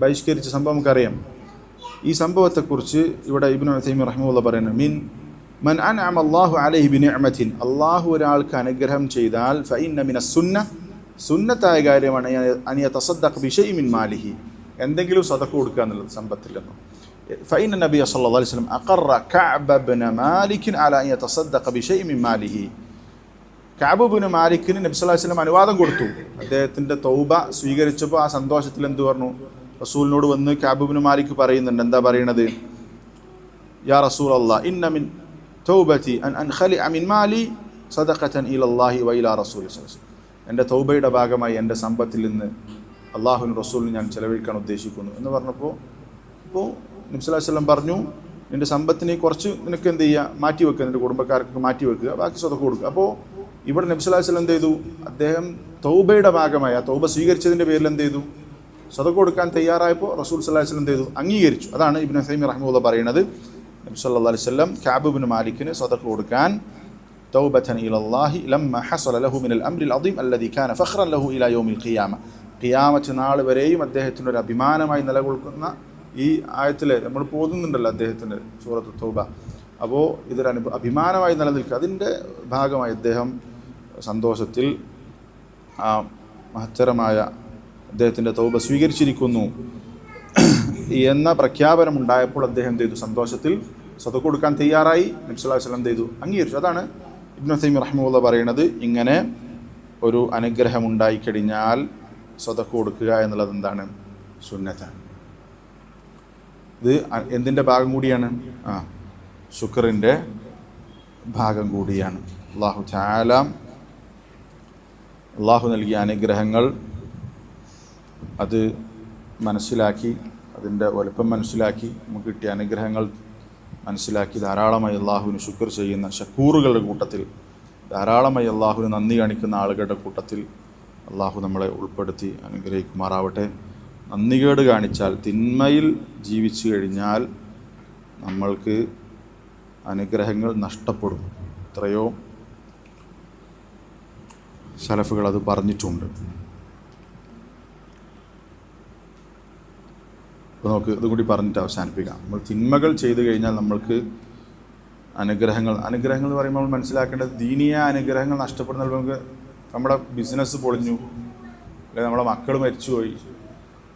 ബഹിഷ്കരിച്ച സംഭവം നമുക്കറിയാം. ഈ സംഭവത്തെക്കുറിച്ച് ഇവിടെ ഇബ്നു ഉസൈമീൻ റഹിമഹുല്ലാഹ് പറയുന്നു, മൻ അൻഅമ അല്ലാഹു അലൈഹി ബിനിഅമത്തിൻ, അള്ളാഹു ഒരാൾക്ക് അനുഗ്രഹം ചെയ്താൽ ഫഇന്ന മിനസ് സുന്ന, സുന്നത്തായ കാര്യമാണ് അൻ യതസദ്ദഖ ബിശൈഇൻ മിൻ മാലിഹി, എന്തെങ്കിലും സദഖ കൊടുക്കുക എന്നുള്ളത് സമ്പത്തിൽ നിന്നും. ഫഇന്ന നബിയ സല്ലല്ലാഹു അലൈഹി വസല്ലം അഖറ കഅബ ഇബ്നു മാലിക് അലാ അൻ യതസദ്ദഖ ബിശൈഇൻ മിൻ മാലിഹി. കഅബ് ഇബ്നു മാലിക്കിന് നബി സല്ലല്ലാഹു അലൈഹി വസല്ലം അനുവാദം കൊടുത്തു. അദ്ദേഹത്തിൻ്റെ തൗബ സ്വീകരിച്ചപ്പോൾ ആ സന്തോഷത്തിൽ എന്ത് പറഞ്ഞു? റസൂലിനോട് വന്ന് കഅബ് ഇബ്നു മാലിക് പറയുന്നുണ്ട്. എന്താ പറയണത്? യാ റസൂലല്ലാഹ്, ഇന്ന മിൻ തൗബതി അൻ അൻഖലിഅ മിൻ മാലി സദഖതൻ ഇലല്ലാഹി വഇലാ റസൂലി സ്വല്ലല്ലാഹു അലൈഹി വസല്ലം. എൻ്റെ തൗബയുടെ ഭാഗമായി എൻ്റെ സമ്പത്തിൽ നിന്ന് അള്ളാഹുവിനും റസൂലിനും ഞാൻ ചെലവഴിക്കാൻ ഉദ്ദേശിക്കുന്നു എന്ന് പറഞ്ഞപ്പോൾ നബി സല്ലല്ലാഹു അലൈഹി വസല്ലം പറഞ്ഞു, നിൻ്റെ സമ്പത്തിനെ കുറച്ച് നിനക്ക് എന്ത് ചെയ്യുക, മാറ്റി വെക്കുക, നിൻ്റെ കുടുംബക്കാർക്ക് മാറ്റി വെക്കുക, ബാക്കി സ്വതക്ക കൊടുക്കുക. അപ്പോൾ ഇവിടെ നബി സല്ലല്ലാഹു അലൈഹി വസല്ലം എന്ത് ചെയ്തു, അദ്ദേഹം തൗബയുടെ ഭാഗമായി ആ തൗബ സ്വീകരിച്ചതിൻ്റെ പേരിൽ എന്ത് ചെയ്തു, സ്വതക്ക കൊടുക്കാൻ തയ്യാറായപ്പോൾ റസൂൽ സല്ലല്ലാഹു അലൈഹി വസല്ലം എന്ത് ചെയ്തു, അംഗീകരിച്ചു. അതാണ് ഇബ്നു ഉസൈമീൻ റഹിമഹുല്ലാഹ് പറയുന്നത്, നബി സല്ലല്ലാഹു അലൈഹി വസല്ലം കഅബ് ഇബ്നു മാലിക്കിന് സ്വതക്ക കൊടുക്കാൻ തൗബതൻ ഇലല്ലാഹി ലമ്മ ഹസല ലഹു മിനൽ അംരിൽ അദീം അല്ലദീ കാന ഫഖ്റൻ ലഹു ഇലാ യൗമിൽ ഖിയാമ. ഖിയാമത്ത് നാൾ വരെയും അദ്ദേഹത്തിൻ്റെ ഒരു അഭിമാനമായി നിലകൊള്ളുന്ന ഈ ആയത്തിൽ നമ്മൾ പോകുന്നുണ്ടല്ലോ അദ്ദേഹത്തിൻ്റെ സൂറത്ത് തൗബ. അപ്പോൾ ഇതൊരു അഭിമാനമായി നിലനിൽക്കുക, അതിൻ്റെ ഭാഗമായി അദ്ദേഹം സന്തോഷത്തിൽ ആ മഹത്തരമായ അദ്ദേഹത്തിൻ്റെ തൗബ സ്വീകരിച്ചിരിക്കുന്നു എന്ന പ്രഖ്യാപനം ഉണ്ടായപ്പോൾ അദ്ദേഹം എന്ത് ചെയ്തു, സന്തോഷത്തിൽ സ്വതക്ക കൊടുക്കാൻ തയ്യാറായി. നബി സല്ലല്ലാഹു അലൈഹി വസല്ലം എന്ത് ചെയ്തു, അംഗീകരിച്ചു. അതാണ് ഇബ്നു ഉസൈമീൻ റഹിമഹുല്ലാഹ് പറയുന്നത്, ഇങ്ങനെ ഒരു അനുഗ്രഹം ഉണ്ടായിക്കഴിഞ്ഞാൽ സ്വതക്ക കൊടുക്കുക എന്നുള്ളത് എന്താണ്, സുന്നത്താണ്. ഇത് എന്തിൻ്റെ ഭാഗം കൂടിയാണ്, ശുക്റിൻ്റെ ഭാഗം കൂടിയാണ്. അല്ലാഹു തആല അല്ലാഹു നൽകിയ അനുഗ്രഹങ്ങൾ അത് മനസ്സിലാക്കി, അതിൻ്റെ വലുപ്പം മനസ്സിലാക്കി, നമുക്ക് കിട്ടിയ അനുഗ്രഹങ്ങൾ മനസ്സിലാക്കി ധാരാളമായി അള്ളാഹുവിന് ശുക്ർ ചെയ്യുന്ന ശക്കൂറുകളുടെ കൂട്ടത്തിൽ, ധാരാളമായി അള്ളാഹുവിന് നന്ദി കാണിക്കുന്ന ആളുകളുടെ കൂട്ടത്തിൽ അള്ളാഹു നമ്മളെ ഉൾപ്പെടുത്തി അനുഗ്രഹിക്കുമാറാവട്ടെ. നന്ദികേട് കാണിച്ചാൽ, തിന്മയിൽ ജീവിച്ചു കഴിഞ്ഞാൽ നമ്മൾക്ക് അനുഗ്രഹങ്ങൾ നഷ്ടപ്പെടും. എത്രയോ സലഫുകൾ അത് പറഞ്ഞിട്ടുണ്ട്. അപ്പോൾ നമുക്ക് ഇതും കൂടി പറഞ്ഞിട്ട് അവസാനിപ്പിക്കാം. നമ്മൾ തിന്മകൾ ചെയ്തു കഴിഞ്ഞാൽ നമ്മൾക്ക് അനുഗ്രഹങ്ങൾ എന്ന് പറയുമ്പോൾ നമ്മൾ മനസ്സിലാക്കേണ്ടത്, ദീനീയ അനുഗ്രഹങ്ങൾ നഷ്ടപ്പെടുന്ന നമുക്ക് നമ്മുടെ ബിസിനസ് പൊളിഞ്ഞു, അല്ലെങ്കിൽ നമ്മുടെ മക്കൾ മരിച്ചുപോയി,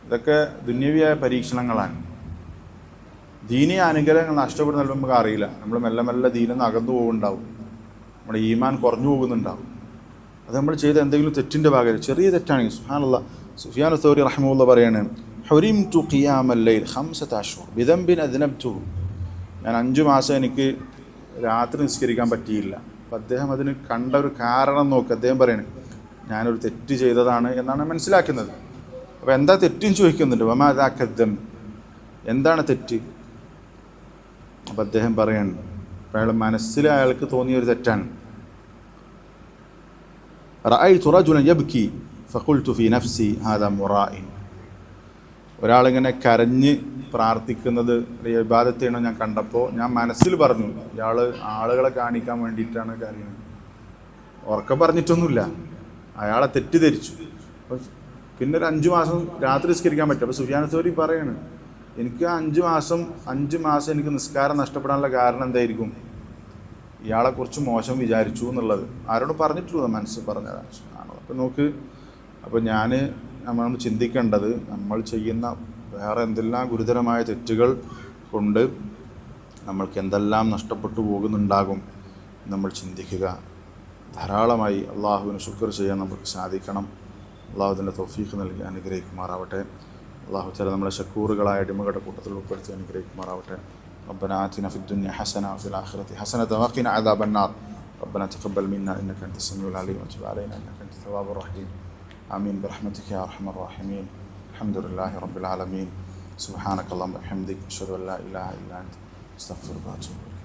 ഇതൊക്കെ ദുന്യവിയായ പരീക്ഷണങ്ങളാണ്. ദീനീയ അനുഗ്രഹങ്ങൾ നഷ്ടപ്പെടുന്ന നമുക്ക് അറിയില്ല, നമ്മൾ മെല്ലെ മെല്ലെ ദീനിൽ അകന്നു പോകുന്നുണ്ടാവും, നമ്മുടെ ഈമാൻ കുറഞ്ഞു പോകുന്നുണ്ടാവും. അത് നമ്മൾ ചെയ്ത എന്തെങ്കിലും തെറ്റിൻ്റെ ഭാഗം, ചെറിയ തെറ്റാണെങ്കിൽ സുബ്ഹാനല്ലാഹ്, സുഫിയാൻ അസ്-സൗരി റഹിമഹുല്ലാഹ് പറയാണ്, ഹുരിംതു ഖിയാമൽ ലൈൽ 5 അശ്ഹുർ ബിദംബിൻ അദ്നബ്തുഹു. ഞാൻ 5 മാസം എനിക്ക് രാത്രി നിസ്കരിക്കാൻ പറ്റിയില്ല. അപ്പം അദ്ദേഹം അതിന് കണ്ട ഒരു കാരണം നോക്കി അദ്ദേഹം പറയണേ, ഞാനൊരു തെറ്റ് ചെയ്തതാണ് എന്നാണ് മനസ്സിലാക്കുന്നത്. അപ്പോൾ എന്താ തെറ്റെന്ന് ചോദിക്കുന്നുണ്ട്, വമാദാക്കദ്ദം, എന്താണ് തെറ്റ്? അപ്പം അദ്ദേഹം പറയാണ്, അയാൾ മനസ്സിൽ അയാൾക്ക് തോന്നിയൊരു തെറ്റാണ്. റഅയ്തു റജുലൻ യബ്കി ഫഖുൽതു ഫീ നഫ്സി ഹാദാ മുറാഇൻ. ഒരാളിങ്ങനെ കരഞ്ഞ് പ്രാർത്ഥിക്കുന്നത് ഇബാദത്ത് ചെയ്യണം ഞാൻ കണ്ടപ്പോൾ ഞാൻ മനസ്സിൽ പറഞ്ഞു, ഇയാൾ ആളുകളെ കാണിക്കാൻ വേണ്ടിയിട്ടാണ് കരയുന്നത്. ഉറക്കം പറഞ്ഞിട്ടൊന്നുമില്ല, അയാളെ തെറ്റിദ്ധരിച്ചു. അപ്പോൾ പിന്നെ ഒരു 5 മാസം രാത്രി നിസ്കരിക്കാൻ പറ്റും. അപ്പോൾ സുഫിയാൻ അസ്-സൗരി പറയാണ്, എനിക്ക് 5 മാസം എനിക്ക് നിസ്കാരം നഷ്ടപ്പെടാനുള്ള കാരണം എന്തായിരിക്കും? ഇയാളെക്കുറിച്ച് മോശം വിചാരിച്ചു എന്നുള്ളത് ആരോടും പറഞ്ഞിട്ടുള്ളൂ, മനസ്സ് പറഞ്ഞതാണ്. അപ്പോൾ നോക്ക്, അപ്പോൾ നമ്മൾ ചിന്തിക്കേണ്ടത്, നമ്മൾ ചെയ്യുന്ന വേറെ എന്തെല്ലാം ഗുരുതരമായ തെറ്റുകൾ കൊണ്ട് നമ്മൾക്ക് എന്തെല്ലാം നഷ്ടപ്പെട്ടു പോകുന്നുണ്ടാകും നമ്മൾ ചിന്തിക്കുക. ധാരാളമായി അള്ളാഹുവിന് ശുക്ർ ചെയ്യാൻ നമുക്ക് സാധിക്കണം. അള്ളാഹു അതിൻ്റെ തൗഫീഖ് നൽകി അനുഗ്രഹിക്കുമാറാവട്ടെ. അള്ളാഹു തആല നമ്മളെ ശക്കൂറുകളായ അടിമകളുടെ കൂട്ടത്തിൽ ഉൾപ്പെടുത്തി അനുഗ്രഹിക്കുമാറാവട്ടെ. ربنا آتنا في الدنيا حسنة وفي الآخرة حسنة وقنا عذاب النار. ربنا تقبل منا إنك أنت السميع العليم وتب علينا إنك أنت التواب الرحيم. آمين برحمتك يا أرحم الراحمين. الحمد لله رب العالمين. سبحانك اللهم وبحمدك أشهد أن لا إله إلا أنت أستغفرك وأتوب إليك.